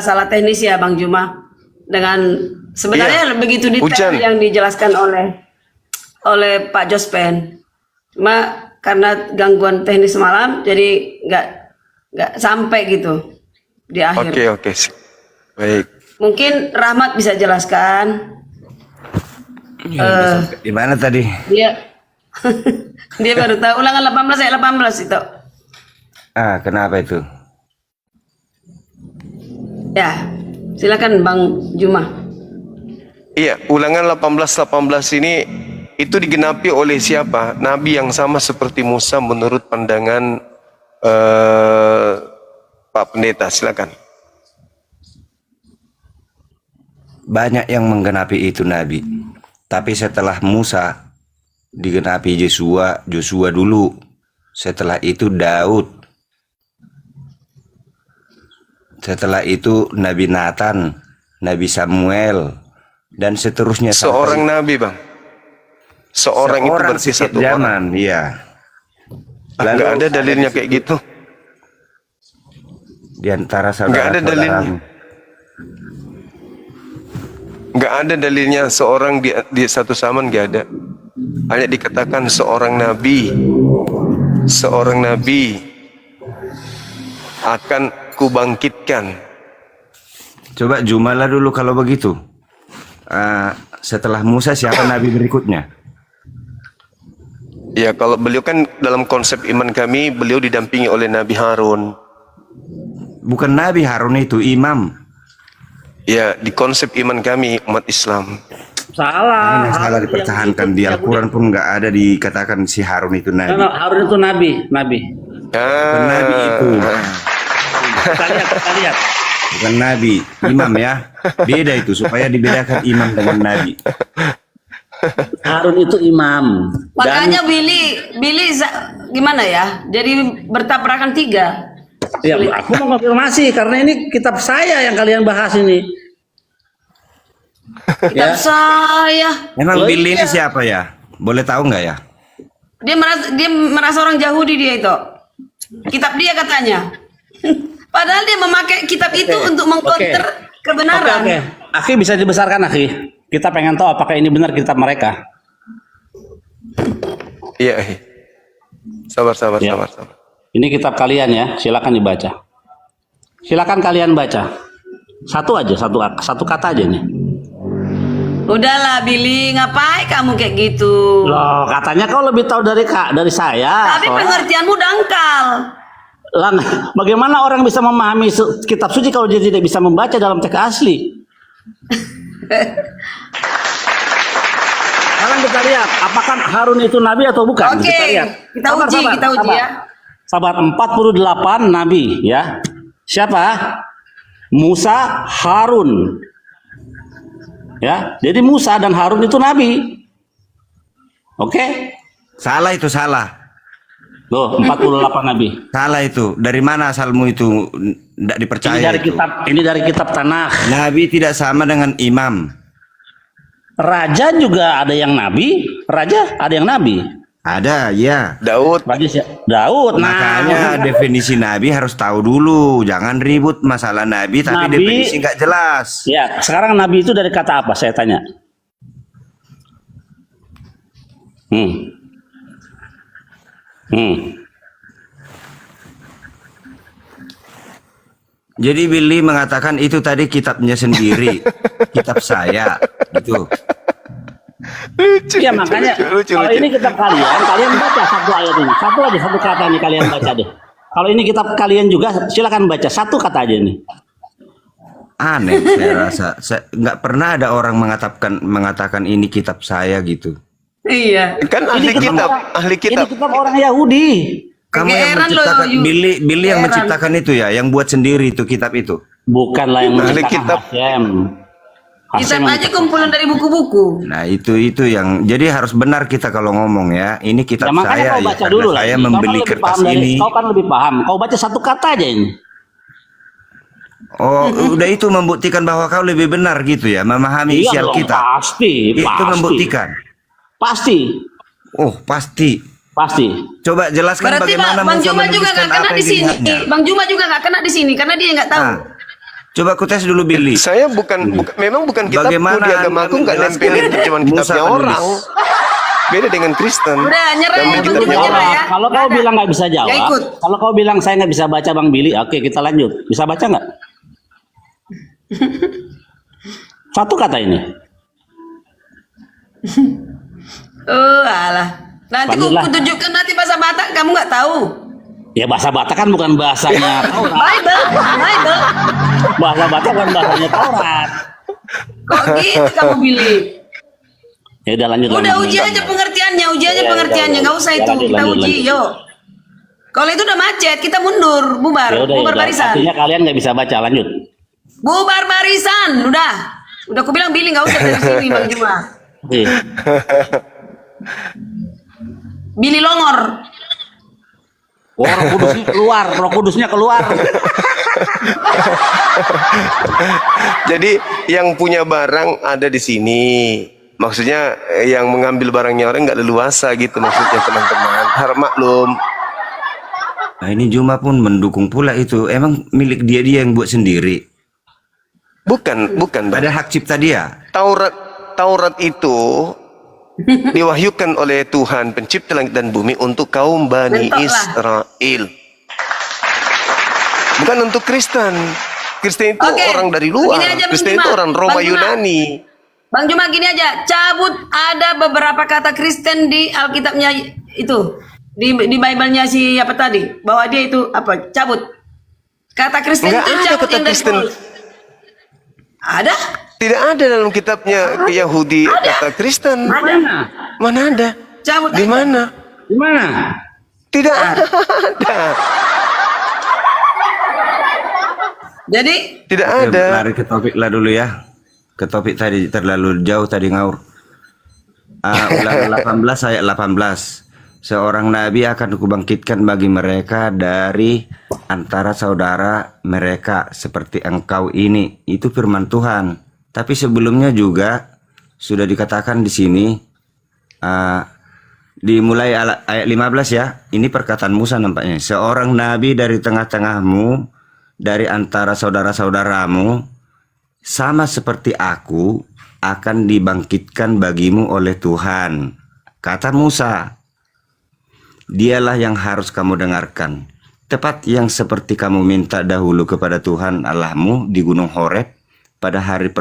salah teknis ya Bang Juma. Dengan sebenarnya begitu detail yang dijelaskan oleh Pak Jospen. Cuma karena gangguan teknis semalam jadi nggak sampai gitu di akhir. Oke. Baik. Mungkin Rahmat bisa jelaskan. Di mana tadi? Dia baru tahu ulangan 18 ayat 18 itu. Kenapa itu? Ya, silakan Bang Juma. Iya, ulangan 18 ini itu digenapi oleh siapa? Nabi yang sama seperti Musa menurut pandangan Pak Pendeta, silakan. Banyak yang menggenapi itu nabi. Tapi setelah Musa digenapi Joshua dulu. Setelah itu Daud. Setelah itu Nabi Nathan, Nabi Samuel, dan seterusnya. Seorang nabi, Bang. Seorang itu berarti satu zaman, orang. Iya. Nggak ada dalilnya kayak gitu. Di antara saudara-saudara. Nggak ada dalilnya. Nggak ada dalilnya seorang di satu zaman, nggak ada. Hanya dikatakan seorang nabi akan kubangkitkan. Coba Jumalah dulu kalau begitu. Setelah Musa siapa nabi berikutnya? Ya, kalau beliau kan dalam konsep iman kami, beliau didampingi oleh Nabi Harun. Bukan Nabi Harun itu imam. Ya, di konsep iman kami umat Islam. Salah. Salah dipertahankan di Al-Quran pun nggak ada dikatakan si Harun itu nabi. Harun itu nabi. Bukan nabi itu. Kita lihat. Bukan nabi, imam ya. Beda itu supaya dibedakan imam dengan nabi. Harun itu imam. Makanya Billy gimana ya? Jadi bertabrakan 3. Ya, aku mau konfirmasi karena ini kitab saya yang kalian bahas ini. Kitab saya. Memang Oh, Billy iya. ini siapa ya? Boleh tahu nggak ya? Dia merasa orang Yahudi dia itu. Kitab dia katanya. Padahal dia memakai kitab itu untuk mengkonter kebenaran. Oke. Akhi bisa dibesarkan, Akhi. Kita pengen tahu apakah ini benar kitab mereka. Iya. Sabar. Ya. Ini kitab kalian ya, silakan dibaca. Silakan kalian baca. Satu aja, satu kata aja nih. Udahlah Billy, ngapain kamu kayak gitu? Loh, katanya kau lebih tahu dari saya. Tapi Soalnya- pengertianmu dangkal. Lah, bagaimana orang bisa memahami kitab suci kalau dia tidak bisa membaca dalam teks asli? Sekarang kita lihat apakah Harun itu nabi atau bukan. Oke, Kita lihat. kita uji ya. Sabar, 48 nabi ya. Siapa? Musa, Harun. Ya, jadi Musa dan Harun itu nabi. Oke? Salah itu salah. Loh, 48 nabi. Salah itu. Dari mana asalmu itu? Tidak dipercaya itu. Ini dari kitab Tanakh. Nabi tidak sama dengan imam. Raja juga ada yang nabi, raja ada yang nabi. Ada, ya. Daud. Raja Daud. Makanya definisi nabi harus tahu dulu. Jangan ribut masalah nabi, tapi Nabi- definisi nggak jelas. Ya, sekarang nabi itu dari kata apa? Saya tanya. Jadi Billy mengatakan itu tadi kitabnya sendiri, kitab saya, gitu. Ya makanya kalau ini kitab kalian baca satu ayat ini, satu kata ini kalian baca deh. Kalau ini kitab kalian juga, silakan baca satu kata aja nih. Aneh, saya rasa. Nggak pernah ada orang mengatakan ini kitab saya gitu. Iya. Kan ahli kitab, ahli Ini kitab. kitab orang Yahudi. Kamu yang Kegeeran lo, menciptakan, Billy yang Kegeeran. menciptakan itu ya, yang buat sendiri itu kitab itu. Bukanlah yang Ahli menciptakan kitab. Hasem. Kitab yang aja kumpulan dari buku-buku. Nah itu yang jadi harus benar kita kalau ngomong ya. Ini kitab Ya, makanya saya kau ya, baca karena dulu lah. saya Kau kan membeli lebih kertas paham ini. Kau kan lebih paham. Kau baca satu kata aja ini. Oh, udah itu membuktikan bahwa kau lebih benar gitu ya, memahami isi dong, Alkitab. pasti. Itu membuktikan. Pasti. Oh, pasti. Pasti. Coba jelaskan Berarti bagaimana Bang Musa Juma juga menuliskan nggak kena apa di yang sini. dilihatnya. Bang Juma juga nggak kena di sini karena dia nggak tahu. Nah, coba aku tes dulu Billy. Saya memang bukan kitabku Bagaimana di agamaku Anda nggak menjelaskan nempelin cuma Musa kitabnya menulis? orang. Beda dengan Kristen. Udah, nyerah Yang ya, Bang kitabnya Juma, orang. nyerah ya. Kalau Nggak kau ada. bilang nggak bisa jawab, Nggak ikut. kalau kau bilang saya nggak bisa baca Bang Billy, oke kita lanjut. Bisa baca nggak? Satu kata ini. Alah. Nanti Lanjutlah. ku tunjukkan nanti bahasa Batak kamu nggak tahu. Ya bahasa Batak kan bukan bahasanya Taurat. Bible. Bahasa Batak bukan bahasanya Taurat. Kok gitu kamu pilih? Ya udah lanjut. Udah lanjut, uji lanjut. aja pengertiannya, Ya, pengertiannya, nggak usah ya, itu lanjut, kita lanjut, uji, lanjut. yuk. Kalau itu udah macet, kita mundur, bubar, Ya udah, bubar barisan, artinya kalian nggak bisa baca, lanjut. bubar barisan, udah aku bilang Billy nggak usah dari sini Bang Juma, Iya. Billy Longor, Oh, Roh Kudusnya keluar. Jadi yang punya barang ada di sini. Maksudnya yang mengambil barangnya orang nggak leluasa gitu maksudnya teman-teman. Harap maklum. Nah ini Juma pun mendukung pula itu. Emang milik dia yang buat sendiri. Bukan, Bang. Ada hak cipta dia. Taurat itu diwahyukan oleh Tuhan pencipta langit dan bumi untuk kaum Bani Mentoklah. Israel. Bukan untuk Kristen. Kristen itu Oke, orang dari luar. begini aja, Bang Kristen Juma. itu orang Roma Bang Juma. Yunani. Bang Juma gini aja, cabut ada beberapa kata Kristen di Alkitabnya itu, di Bible-nya si apa tadi, bahwa dia itu apa, cabut. Kata Kristen Nggak itu ada cabut kata yang dari Kristen. Paulus. Ada? Tidak ada dalam kitabnya Yahudi kata Kristen. Mana? Mana ada? Cabut. Di mana? Di mana? Tidak ada. Jadi Tidak Oke, ada. lari ke topik lah dulu ya. Ke topik tadi terlalu jauh tadi ngaur. Ulangan 18 ayat 18. Seorang nabi akan kubangkitkan bagi mereka dari antara saudara mereka seperti engkau ini. Itu firman Tuhan. Tapi sebelumnya juga sudah dikatakan di sini dimulai ayat 15 ya. Ini perkataan Musa nampaknya. Seorang nabi dari tengah-tengahmu, dari antara saudara-saudaramu, sama seperti aku, akan dibangkitkan bagimu oleh Tuhan. Kata Musa, dialah yang harus kamu dengarkan. Tepat yang seperti kamu minta dahulu kepada Tuhan Allahmu di Gunung Horeb pada hari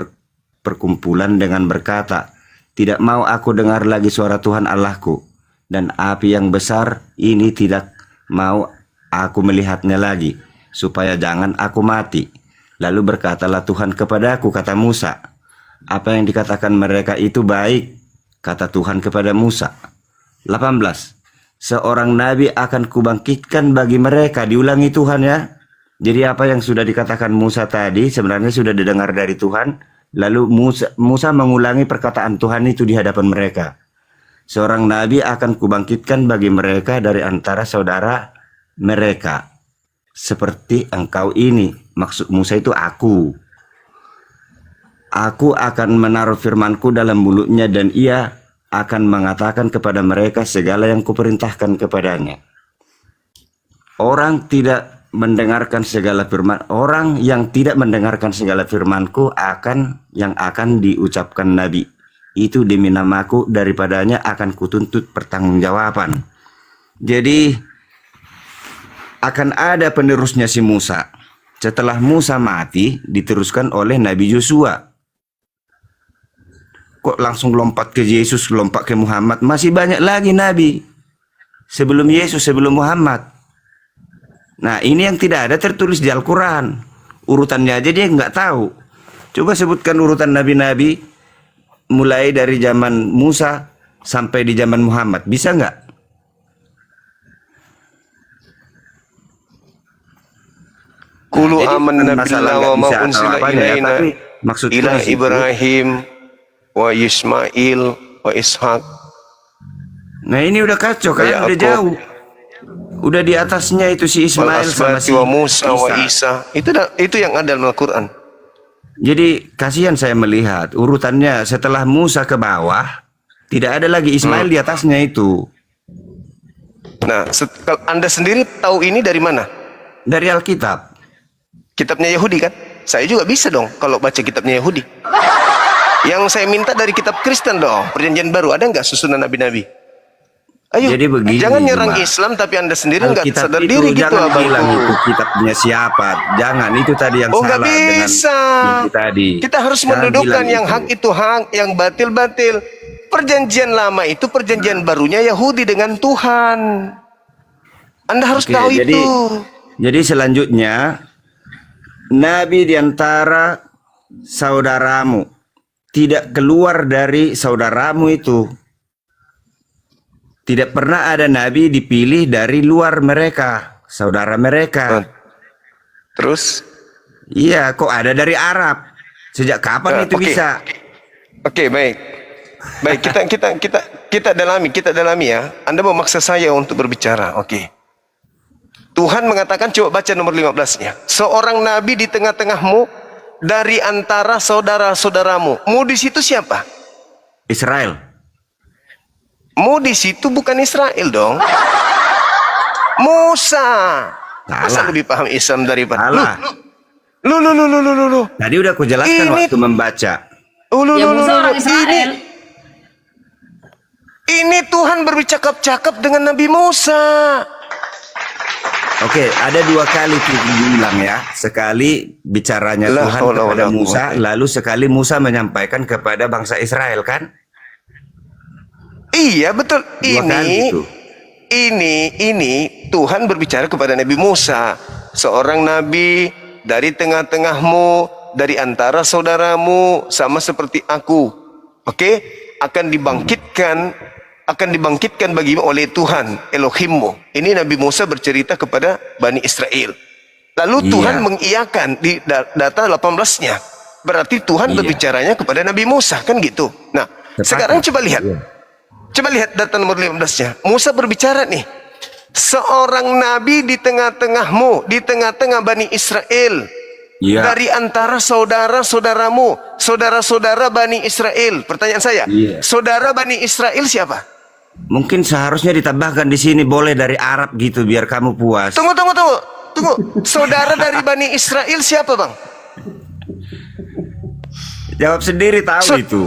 perkumpulan dengan berkata, tidak mau aku dengar lagi suara Tuhan Allahku, dan api yang besar ini tidak mau aku melihatnya lagi, supaya jangan aku mati. Lalu berkatalah Tuhan kepadaku, kata Musa, apa yang dikatakan mereka itu baik, kata Tuhan kepada Musa. 18. Seorang nabi akan kubangkitkan bagi mereka. Diulangi Tuhan ya. Jadi apa yang sudah dikatakan Musa tadi sebenarnya sudah didengar dari Tuhan. Lalu Musa mengulangi perkataan Tuhan itu di hadapan mereka. seorang nabi akan kubangkitkan bagi mereka dari antara saudara mereka. Seperti engkau ini. Maksud Musa itu aku. Aku akan menaruh firmanku dalam mulutnya dan ia akan mengatakan kepada mereka segala yang kuperintahkan kepadanya. Orang yang tidak mendengarkan segala firmanku yang akan diucapkan nabi itu demi namaku, daripadanya akan kutuntut pertanggungjawaban. Jadi akan ada penerusnya si Musa. Setelah Musa mati diteruskan oleh Nabi Yosua. Kok langsung lompat ke Yesus, lompat ke Muhammad? Masih banyak lagi nabi sebelum Yesus, sebelum Muhammad. Nah, ini yang tidak ada tertulis di Al-Quran. Urutannya aja dia nggak tahu. Coba sebutkan urutan nabi-nabi mulai dari zaman Musa sampai di zaman Muhammad. Bisa nggak? Kulu Jadi aman bukan nabi masalah wa nggak ma bisa atau unsila apanya ya, ilaina tapi maksudnya ila di situ, Ibrahim wa Ismail wa Ishak. nah ini udah kacau kan, Ya, udah aku- jauh. Udah di atasnya itu si Wal Ismail sama asbati si wa Musa wa Isa. Isa. Itu yang ada dalam Al-Quran. Jadi kasihan saya melihat urutannya setelah Musa ke bawah, tidak ada lagi Ismail di atasnya itu. Nah, kalau Anda sendiri tahu ini dari mana? Dari Alkitab. Kitabnya Yahudi kan? Saya juga bisa dong kalau baca kitabnya Yahudi. Yang saya minta dari kitab Kristen dong. Perjanjian baru ada nggak susunan nabi-nabi? Ayo, Jadi begini, jangan nyerang Cuma, Islam tapi Anda sendiri nggak Alkitab sadar itu diri gitu, jangan abang. bilang itu kitabnya siapa. Jangan, itu tadi yang Oh, nggak salah dengan bisa. itu tadi. Kita harus Jangan mendudukan bilang yang itu. hak itu hak, yang batil batil. Perjanjian lama itu perjanjian barunya Yahudi dengan Tuhan. Anda harus Oke, tahu jadi, itu. Jadi selanjutnya, Nabi di antara saudaramu tidak keluar dari saudaramu itu. Tidak pernah ada Nabi dipilih dari luar mereka, saudara mereka. Terus? Iya, kok ada dari Arab? Sejak kapan itu Oke. bisa? Oke, baik. Baik, kita dalami ya. Anda memaksa saya untuk berbicara. Oke. Tuhan mengatakan, coba baca nomor 15-nya. Seorang nabi di tengah-tengahmu dari antara saudara-saudaramu. Mu di situ siapa? Israel. Mu di situ bukan Israel dong. Musa. Masa Salah. lebih paham Islam daripada Salah. Lu. Tadi udah aku jelaskan Ini- waktu membaca. Ya Musa orang Israel. Ini Tuhan bercakap-cakap dengan Nabi Musa. Oke, ada dua kali diulang ya. Sekali bicaranya La Tuhan haula kepada wala Musa, quwwata. lalu sekali Musa menyampaikan kepada bangsa Israel kan? Iya betul. Dua kali itu. Ini Tuhan berbicara kepada Nabi Musa, seorang nabi dari tengah-tengahmu, dari antara saudaramu, sama seperti aku. Oke, akan dibangkitkan bagimu oleh Tuhan Elohimmu. Ini Nabi Musa bercerita kepada Bani Israel. Lalu Iya. Tuhan mengiyakan di data 18-nya. Berarti Tuhan Iya. berbicaranya kepada Nabi Musa, kan gitu. Nah, Sepakat. sekarang coba lihat. Iya. Coba lihat data nomor 15-nya. Musa berbicara nih. Seorang nabi di tengah-tengahmu, di tengah-tengah Bani Israel. Iya. Dari antara saudara-saudaramu, saudara-saudara Bani Israel. Pertanyaan saya, Iya. saudara Bani Israel siapa? Mungkin seharusnya ditambahkan di sini boleh dari Arab gitu biar kamu puas. Tunggu. Saudara dari Bani Israel siapa, Bang? Jawab sendiri tahu So- itu.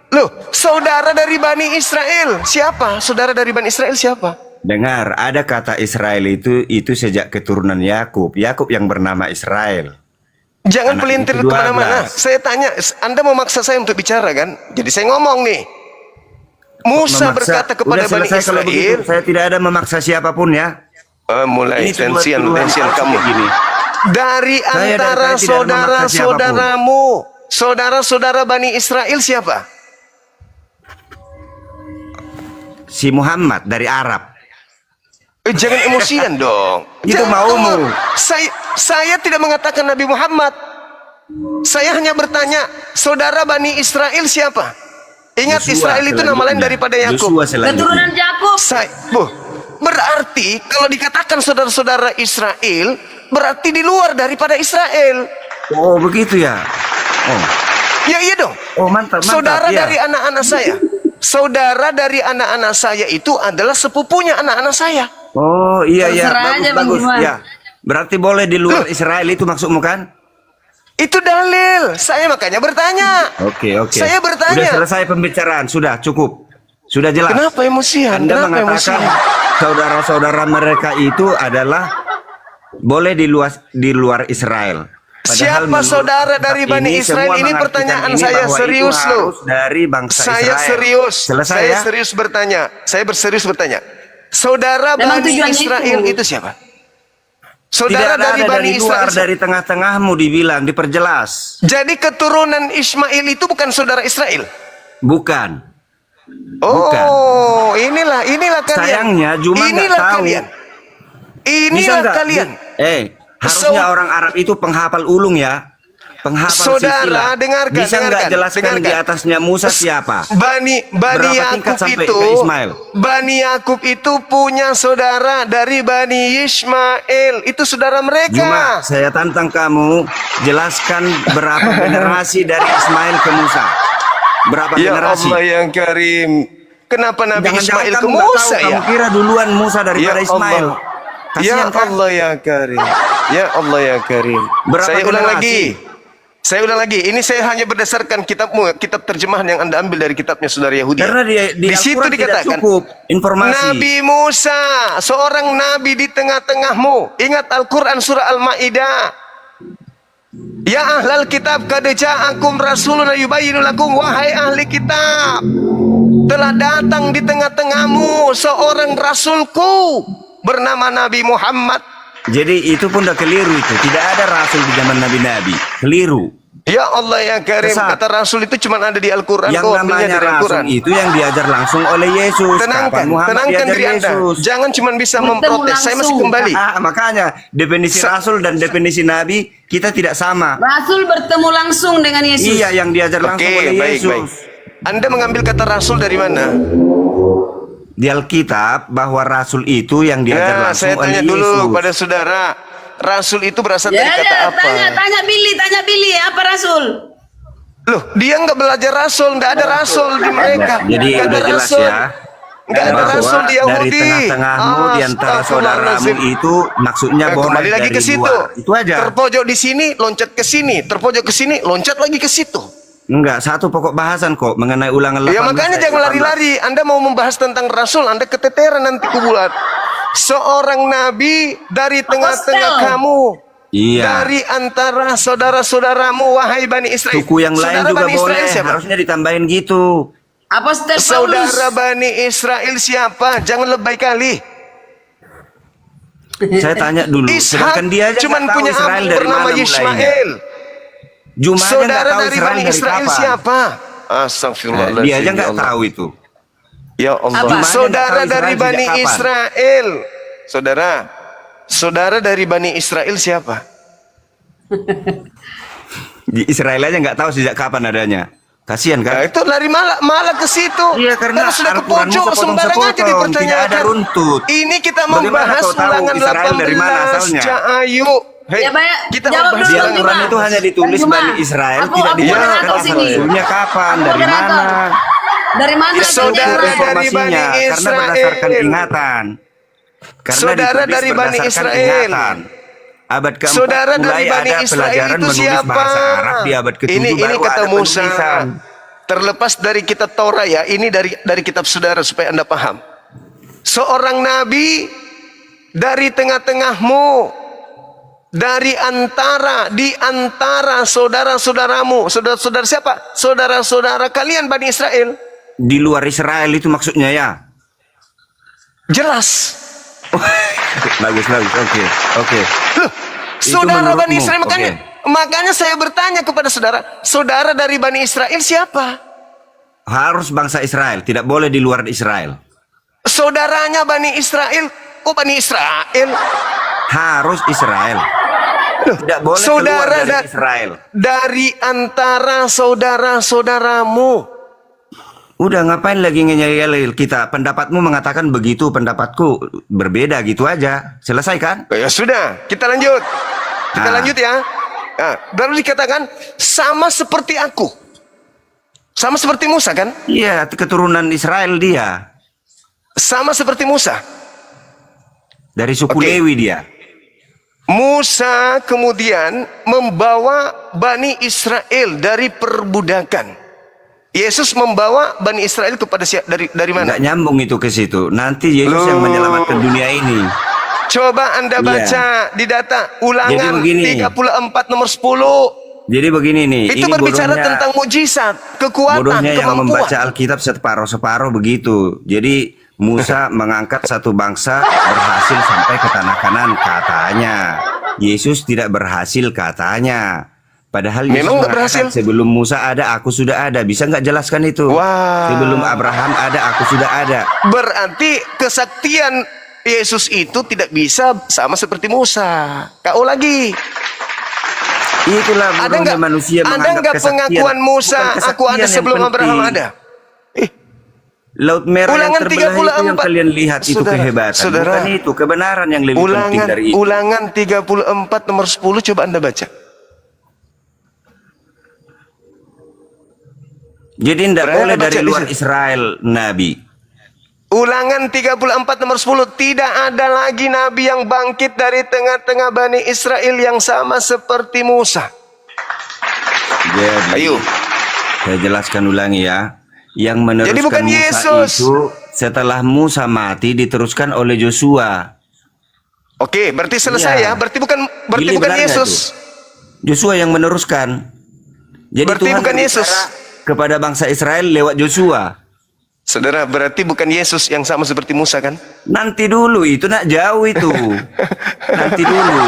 Loh, saudara dari Bani Israel siapa? Saudara dari Bani Israel siapa? Dengar, ada kata Israel itu sejak keturunan Yakub. Yakub yang bernama Israel. Jangan Anak pelintir itu 12. kemana-mana. Saya tanya, Anda memaksa saya untuk bicara kan? Jadi saya ngomong nih. Musa Memaksa. berkata kepada Udah Bani selesai kalau Israel. begitu. Saya tidak ada memaksa siapapun ya. Mulai Ini cuma tensian tuduhan palsu kamu. begini. Dari Saya dari antara tadi tidak ada memaksa saudara-saudaramu, saudara-saudara Bani Israel siapa? Si Muhammad dari Arab. Jangan emosian dong. Itu Jangan, maumu. tunggu. Saya tidak mengatakan Nabi Muhammad. Saya hanya bertanya, saudara Bani Israel siapa? Ingat, Yosua Israel itu nama lain selanjutnya. daripada Yakub. Yosua selanjutnya. Keturunan Yakub. Berarti kalau dikatakan saudara-saudara Israel, berarti di luar daripada Israel. Oh begitu ya. Oh, Ya iya dong. oh mantap, mantap. Saudara ya. dari anak-anak saya. Saudara dari anak-anak saya itu adalah sepupunya anak-anak saya. Oh iya ya, Terserah bagus aja, Bang bagus. Iman. Ya, berarti boleh di luar Israel itu maksudmu kan? Itu dalil. Saya makanya bertanya. Oke oke. Saya bertanya. Sudah selesai pembicaraan, sudah cukup, sudah jelas. Kenapa emosian? Anda Kenapa mengatakan emosian? saudara-saudara mereka itu adalah boleh di luar Israel. Siapa menurut saudara dari kitab Bani ini, Israel? semua Ini mengartikan pertanyaan ini saya bahwa itu serius loh. harus dari bangsa Saya Israel. serius. Selesai Saya ya? serius bertanya. Saya berserius bertanya. Saudara Memang Bani tujuannya Israel itu. itu siapa? Tidak Saudara ada dari Bani dari luar, Israel. dari tengah-tengahmu dibilang, diperjelas. Jadi keturunan Ismail itu bukan saudara Israel. Bukan. Oh, Bukan. inilah kalian. Sayangnya Juma nggak inilah tahu. kalian. Bisa Inilah nggak? kalian. Harusnya orang Arab itu penghafal ulung ya. Penghafal Saudara, silsilah. dengarkan, Bisa nggak dengarkan, jelaskan di dengarkan. atasnya Musa siapa? Bani Berapa Yakub tingkat sampai itu, ke Ismail? Bani Yakub itu punya saudara dari Bani Ismail. Itu saudara mereka. Juma, saya tantang kamu jelaskan berapa generasi dari Ismail ke Musa. Berapa Ya generasi? Allah yang Karim. Kenapa Nabi Jangan-jangan Ismail kamu ke nggak tahu, Musa ya? kamu kira duluan Musa daripada Ya Ismail. Allah. Ya Kasihan kan? Allah ya Karim. Ya Allah ya Karim. Berapa Saya ulang generasi? lagi. Saya ulang lagi. Ini saya hanya berdasarkan kitabmu, kitab terjemahan yang Anda ambil dari kitabnya saudara Yahudi. Karena di situ Al-Quran tidak dikatakan cukup informasi. Nabi Musa, seorang nabi di tengah-tengahmu. Ingat Al-Quran surah Al-Maidah. Ya ahlal kitab qad ja'akum rasuluna yubayyinu lakum, wahai ahli kitab, telah datang di tengah-tengahmu seorang rasulku bernama Nabi Muhammad. Jadi itu pun udah keliru itu. Tidak ada rasul di zaman Nabi-Nabi. Keliru. Ya Allah ya Karim, Sesat. kata rasul itu cuma ada di Al-Quran. Yang Kau ambilnya namanya dari rasul Al-Quran. itu yang diajar langsung oleh Yesus. Tenangkan, Kapan Muhammad tenangkan diajar diri Anda. Yesus? Jangan cuma bisa Bertemu memprotes. Saya masih langsung. kembali. Makanya definisi rasul dan definisi nabi kita tidak sama. Rasul bertemu langsung dengan Yesus. Iya, yang diajar langsung oleh Oke, baik, Yesus. baik. Anda mengambil kata rasul dari mana? Di Alkitab bahwa rasul itu yang diajar Nah, langsung saya oleh tanya Yesus. dulu pada saudara. Rasul itu berasal Ya, dari kata ya, apa? tanya Billy, apa rasul? Loh, dia nggak belajar rasul, nggak ada rasul di mereka. Jadi Nggak ada udah jelas rasul. ya. Nggak ada Bahwa rasul di Yahudi. dari tengah-tengahmu di antara saudaramu Astagfirullahaladzim. itu maksudnya Nah, boleh kembali lagi dari ke situ. luar. Itu aja. Terpojok di sini, loncat ke sini. Terpojok ke sini, loncat lagi ke situ. Enggak, satu pokok bahasan kok mengenai ulangan 18. Ya makanya jangan 18. lari-lari. Anda mau membahas tentang rasul, Anda keteteran nanti kubulat. Seorang nabi dari tengah-tengah Apostel. kamu. Iya. Dari antara saudara-saudaramu, wahai Bani Israel. Suku yang lain Saudara juga Bani Israel boleh. siapa? Harusnya ditambahin gitu. Apostel Paulus. Saudara Bani Israel siapa? Jangan lebay kali. Saya tanya dulu. Ishak Sedangkan dia aja cuman nggak tahu punya Israel abu dari bernama mana mulainya. Yismael. Jumanya nggak Saudara tahu dari Israel Bani dari Israel kapan. siapa? Nah, Astagfirullahaladzim. dia aja ya nggak Allah. tahu itu. Ya Allah. Apa? Saudara Jumanya nggak tahu dari Israel Bani sejak kapan. Israel. Saudara dari Bani Israel siapa? Di Israel aja nggak tahu sejak kapan adanya. Kasihan Nah, kan? itu lari malah ke situ. Iya, karena sudah ke Al-Quranmu pojok sembarang aja sepotong-sepotong, dipertanyakan. tidak ada runtut. Ini kita Bagaimana membahas kau tahu ulangan Israel dari mana 18 asalnya? Ayo. Hei, Ya, Pak, kita jawab membahas dulu, Di ulangan. Al-Quran itu hanya ditulis Terjemah. Bani Israel, Aku tidak moderator dijelaskan sini. asal-usulnya kapan, Aku dari moderator. mana. Dari mana Ya, dia saudara Israel? dari Informasinya, Bani karena berdasarkan Israel. ingatan. Karena Saudara ditulis dari Bani berdasarkan Israel. ingatan. Abad keempat Saudara mulai dari Bani ada Israel pelajaran itu menulis siapa? bahasa Arab di abad ke-7 Ini baru kata ada Musa. penulisan. Terlepas dari kitab Taurat ya, ini dari kitab saudara supaya Anda paham. Seorang nabi dari tengah-tengahmu, di antara saudara-saudaramu. Saudara-saudara siapa? Saudara-saudara kalian Bani Israel. Di luar Israel itu maksudnya ya. Jelas. Bagus, oke. Loh, Itu saudara menurutmu, Bani Israel oke. makanya saya bertanya kepada saudara, saudara dari Bani Israel siapa? Harus bangsa Israel, tidak boleh di luar Israel. Saudaranya Bani Israel, kok Bani Israel? Harus Israel. Tidak boleh Saudara keluar dari Israel. dari antara saudara-saudaramu. Udah ngapain lagi ngeyel kita? Pendapatmu mengatakan begitu, pendapatku berbeda gitu aja. Selesai kan? Ya sudah, kita lanjut. Kita Ah. lanjut ya. Nah, baru dikatakan sama seperti aku. Sama seperti Musa kan? Iya, keturunan Israel dia. Sama seperti Musa. Dari suku Oke. Lewi dia. Musa kemudian membawa Bani Israel dari perbudakan. Yesus membawa Bani Israel kepada dari mana? Nggak nyambung itu ke situ. Nanti Yesus yang Loh. menyelamatkan dunia ini. Coba Anda Iya. baca di data Ulangan Jadi begini. 34 nomor 10. Jadi begini nih. Itu ini berbicara bodohnya- tentang mukjizat, kekuatan, bodohnya yang kemampuan. membaca Alkitab separuh-separuh begitu. Jadi Musa mengangkat satu bangsa berhasil sampai ke tanah Kanan katanya. Yesus tidak berhasil katanya. Padahal Yesus Memang nggak mengatakan, berhasil? sebelum Musa ada, aku sudah ada. Bisa nggak jelaskan itu? Wah. Sebelum Abraham ada, aku sudah ada. Berarti kesaktian Yesus itu tidak bisa sama seperti Musa. KO lagi. Itulah Ada bodohnya nggak? manusia Ada menganggap nggak kesaktian. pengakuan Musa? Bukan Aku ada kesaktian sebelum yang Abraham penting. ada. Laut Merah Ulangan yang terbelah itu yang 34. kalian lihat itu Saudara, kehebatan. saudara. Bukan itu kebenaran yang lebih penting dari itu. Ulangan 34 nomor 10 coba Anda baca. Jadi tidak Berani boleh baca dari di luar situ. Israel Nabi. Ulangan 34 nomor 10. Tidak ada lagi nabi yang bangkit dari tengah-tengah Bani Israel yang sama seperti Musa. Jadi, Ayo. saya jelaskan ulangi ya. Yang meneruskan Jadi bukan Musa Yesus. itu setelah Musa mati diteruskan oleh Joshua. Oke, berarti selesai Iya. ya. Berarti bukan Gili benar nggak Yesus. Joshua yang meneruskan. Jadi Berarti Tuhan bukan berbicara Yesus. kepada bangsa Israel lewat Joshua. Saudara, berarti bukan Yesus yang sama seperti Musa kan? Nanti dulu itu nak jauh itu. Nanti dulu.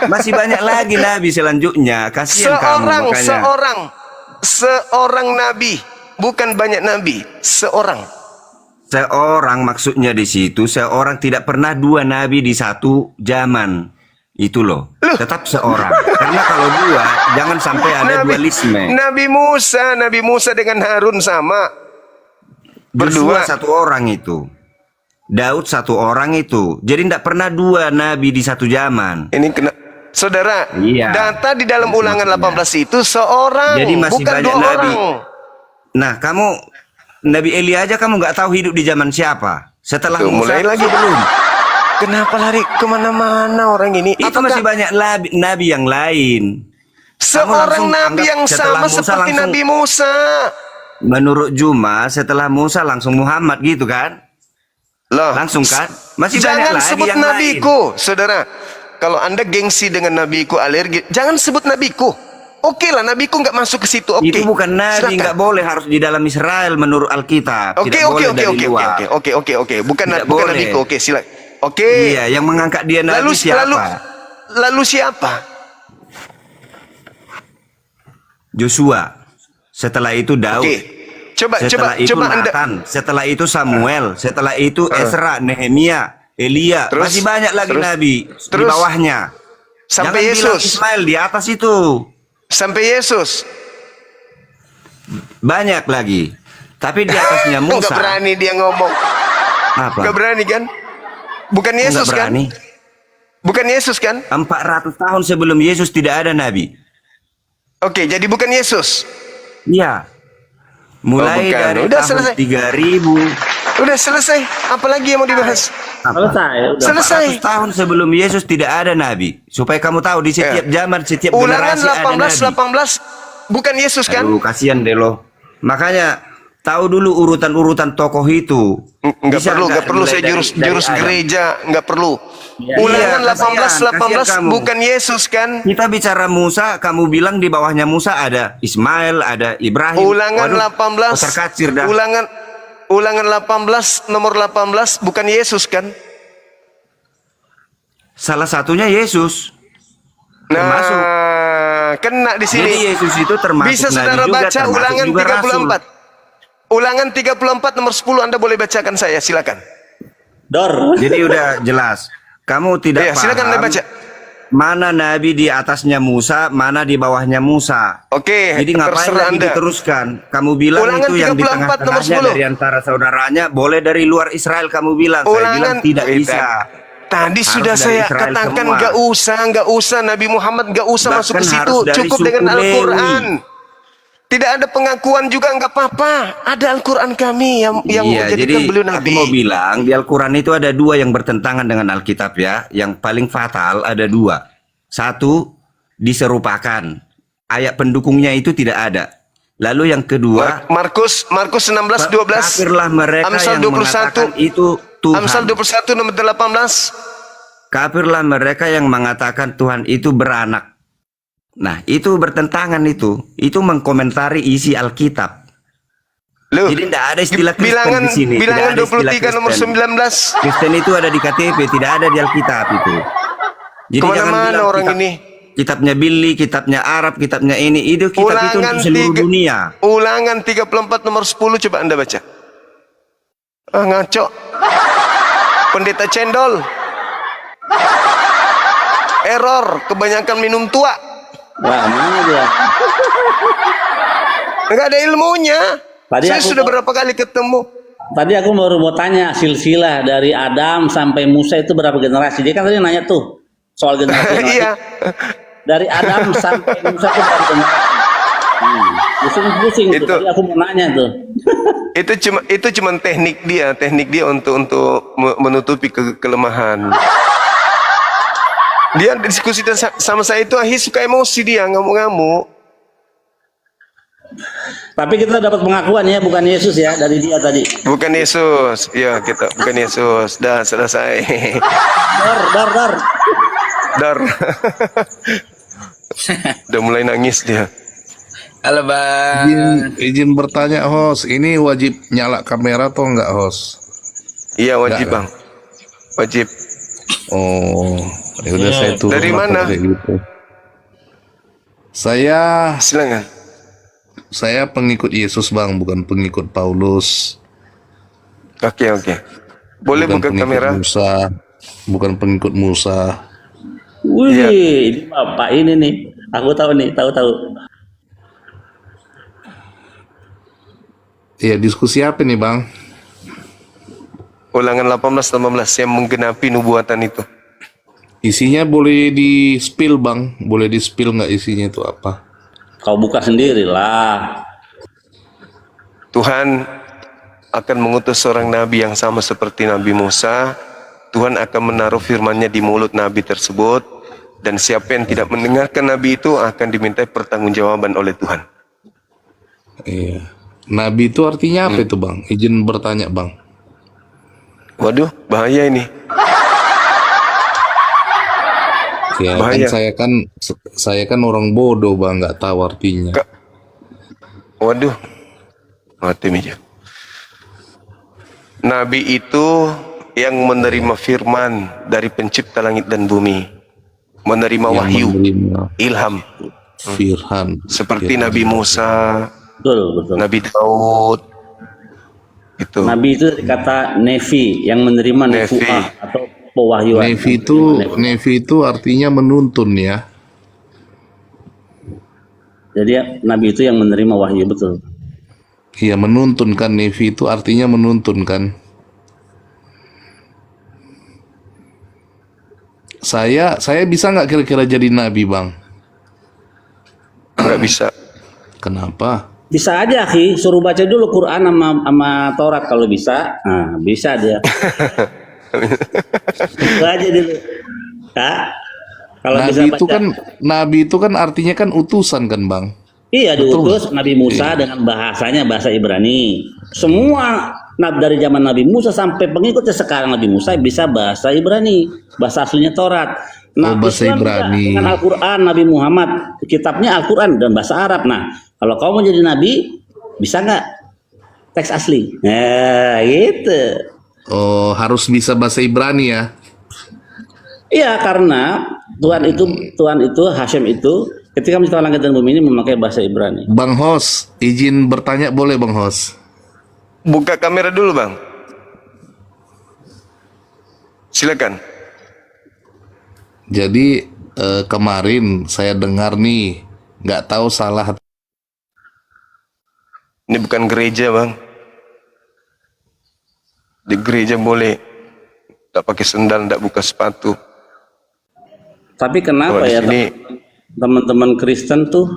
Masih banyak lagi nabi selanjutnya. Kasihan kamu makanya. Seorang nabi, bukan banyak nabi, seorang. Seorang maksudnya di situ, seorang tidak pernah dua nabi di satu zaman. Itu loh. Tetap seorang. Karena kalau dua, jangan sampai ada dualisme. Nabi Musa dengan Harun sama. Joshua Berdua. satu orang itu. Daud satu orang itu. Jadi tidak pernah dua nabi di satu zaman. Ini kena. Saudara, Iya. data di dalam Itu Ulangan maksudnya. 18 itu seorang, Jadi masih bukan banyak dua nabi. orang. Nah, kamu Nabi Elia aja kamu nggak tahu hidup di zaman siapa? Setelah Tuh, Musa mulai lagi. belum. Kenapa lari kemana-mana orang ini? Itu masih banyak nabi yang lain. Seorang langsung nabi anggap yang setelah sama Musa seperti langsung- Nabi Musa. Menurut Juma, setelah Musa langsung Muhammad gitu kan? Loh, Langsung kan? Masih jangan banyak lagi sebut yang nabiku, saudara. Kalau Anda gengsi dengan nabiku alergi, jangan sebut nabiku. Oke lah, nabiku nggak masuk ke situ. Oke. Itu bukan nabi, Silakan. nggak boleh, harus di dalam Israel menurut Alkitab. Oke, Tidak oke, boleh oke, dari oke, luar. oke. Bukan Tidak bukan boleh. nabiku. Oke, silakan. Oke. Iya, yang mengangkat dia nabi siapa? Lalu siapa? Joshua. Setelah itu Daud. Oke. Setelah itu Anda. Nathan, setelah itu Samuel, setelah itu Ezra, Nehemia, Elia, Terus? masih banyak lagi Terus? nabi di Terus? bawahnya. Sampai Jangan bilang Yesus. Ismail di atas itu. Sampai Yesus. Banyak lagi. Tapi di atasnya Nggak Musa. berani dia ngomong. Apa? Nggak berani kan? Bukan Nggak Yesus kan? berani. Bukan Yesus kan? 400 tahun sebelum Yesus tidak ada nabi. Oke, jadi bukan Yesus. Iya. Mulai bukan. dari Udah tahun selesai. 3000. Udah selesai. Apalagi yang mau dibahas? Selesai. Udah. Selesai. 400 tahun sebelum Yesus tidak ada nabi. Supaya kamu tahu di setiap zaman, setiap Ulangan generasi ada nabi. 18 bukan Yesus kan? Aduh, kasihan deh lo. Makanya tahu dulu urutan-urutan tokoh itu. Nggak Bisa perlu mulai saya dari jurus Adam? gereja, nggak perlu. Iya. Ulangan Iya, kasihan 18 kamu. bukan Yesus kan? Kita bicara Musa, kamu bilang di bawahnya Musa ada Ismail, ada Ibrahim. Ulangan Waduh, 18 terkacir dah. Ulangan 18 nomor 18 bukan Yesus kan? Salah satunya Yesus. Termasuk. Nah, kena di Jadi sini. Yesus itu termasuk Bisa nabi saudara juga, baca termasuk ulangan juga 34. Ulangan 34 nomor 10 Anda boleh bacakan saya, silakan. Dor. Jadi udah jelas. Kamu tidak Iya, silakan Anda baca. mana nabi di atasnya Musa, mana di bawahnya Musa. Oke, Jadi ngapain terserah lagi Anda. diteruskan? Kamu bilang Ulangan itu yang di 34 nomor tengah-tengahnya 10. dari antara saudaranya, boleh dari luar Israel kamu bilang. Saya bilang tidak bisa. Tadi Harus sudah dari saya Israel katakan semua. nggak usah Nabi Muhammad nggak usah Bahkan masuk ke situ, harus dari cukup suku dengan Al-Quran. Lewi. Tidak ada pengakuan juga nggak apa-apa. Ada Al-Quran kami yang Iya, menjadikan jadi beliau aku Nabi. mau bilang di Al-Quran itu ada dua yang bertentangan dengan Alkitab ya. Yang paling fatal ada dua. Satu, diserupakan. Ayat pendukungnya itu tidak ada. Lalu yang kedua, Markus 16:12. kafirlah mereka Amsal yang 21. mengatakan itu Tuhan. Amsal 21 nomor 18. Kafirlah mereka yang mengatakan Tuhan itu beranak. Nah, itu bertentangan itu. Itu mengkomentari isi Alkitab. Loh, Jadi tidak ada istilah Kristen bilangan di sini. bilangan Tidak ada istilah 23 nomor Kristen. 19. Kristen itu ada di KTP, tidak ada di Alkitab itu. Jadi Kemana-mana bilang orang ini. Kitabnya Billy, kitabnya Arab, kitabnya ini. Itu kitab itu untuk seluruh dunia. Ulangan 34 nomor 10 coba Anda baca. Ngaco. Pendeta cendol. Error, kebanyakan minum tua. Wah, mana dia? Enggak ada ilmunya. Tadi Saya aku sudah mau- berapa kali ketemu. Tadi aku baru mau tanya silsilah dari Adam sampai Musa itu berapa generasi? Dia kan tadi nanya tuh soal generasi. Iya. Dari Adam sampai Musa itu berapa generasi? Pusing-pusing tuh. Itu- Tadi aku mau nanya tuh. Itu cuma teknik dia untuk menutupi kelemahan. Dia diskusi sama saya itu suka emosi dia ngamuk-ngamuk. Tapi kita dapat pengakuan ya, bukan Yesus ya dari dia tadi. Bukan Yesus, ya kita bukan Yesus. Dah selesai. Dar. Dar. Udah mulai nangis dia. Halo Bang. Izin bertanya host, ini wajib nyala kamera atau enggak host? Iya wajib Enggak, bang, wajib. Oh, ya udah saya turun. Dari lah mana? kalau kayak gitu. Saya pengikut Yesus Bang, bukan pengikut Paulus. Oke. Boleh Bukan buka pengikut kamera. Musa, bukan pengikut Musa. Wih, Iya. ini bapak ini nih. Aku tahu nih, tahu. Iya, diskusi apa nih Bang? Ulangan 18-18 yang menggenapi nubuatan itu. Isinya boleh di spill Bang, boleh di spill nggak isinya itu apa? Kau buka sendiri lah. Tuhan akan mengutus seorang nabi yang sama seperti Nabi Musa. Tuhan akan menaruh firman-Nya di mulut nabi tersebut, dan siapa yang tidak mendengarkan nabi itu akan dimintai pertanggungjawaban oleh Tuhan. Iya. Nabi itu artinya apa itu Bang? Izin bertanya Bang. Waduh, bahaya ini. Ya Bahaya. kan saya kan orang bodoh Bang, nggak tahu artinya. Waduh, mati meja. Nabi itu yang menerima firman dari pencipta langit dan bumi, menerima Yang wahyu, menerima ilham, firman seperti firman. Nabi Musa, Betul. Nabi Daud. Itu. Nabi itu kata Nefi yang menerima Nefi. nefuah atau pewahyuan. Nevi itu artinya menuntun ya. Jadi Nabi itu yang menerima wahyu, betul. Iya, menuntun kan. Nevi itu artinya menuntun kan. Saya bisa nggak kira-kira jadi nabi Bang? Nggak bisa. Kenapa? Bisa aja, Ki. Suruh baca dulu Quran sama Taurat kalau bisa. Nah, bisa dia. Itu aja dulu. Kak, kalau bisa baca. Nabi itu kan artinya kan utusan kan Bang? Iya, Betul. diutus Nabi Musa dengan bahasanya bahasa Ibrani. Semua dari zaman Nabi Musa sampai pengikutnya sekarang Nabi Musa bisa bahasa Ibrani, bahasa aslinya Taurat. Nah, bahasa Islam juga Ibrani. dengan Al-Quran Nabi Muhammad, kitabnya Al-Quran dan bahasa Arab. Nah, kalau kau mau jadi nabi, bisa nggak teks asli? Nah, gitu. Oh, harus bisa bahasa Ibrani ya? Iya, karena Tuhan itu Hashem itu ketika menciptakan langit dan bumi ini memakai bahasa Ibrani. Bang Hos, izin bertanya boleh Bang Hos? Buka kamera dulu bang. Silakan. Jadi kemarin saya dengar nih, nggak tahu salah. Ini bukan gereja, Bang. Di gereja boleh tak pakai sendal, tak buka sepatu. Tapi Kalau kenapa di ya sini teman-teman Kristen tuh,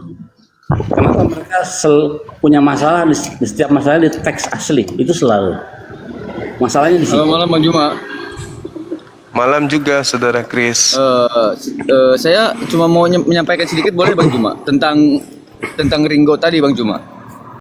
kenapa mereka punya masalah di setiap masalah di teks asli itu selalu masalahnya di situ. Malam Bang Juma. malam juga, Saudara Chris. Saya cuma mau menyampaikan sedikit boleh Bang Juma tentang Ringo tadi Bang Juma.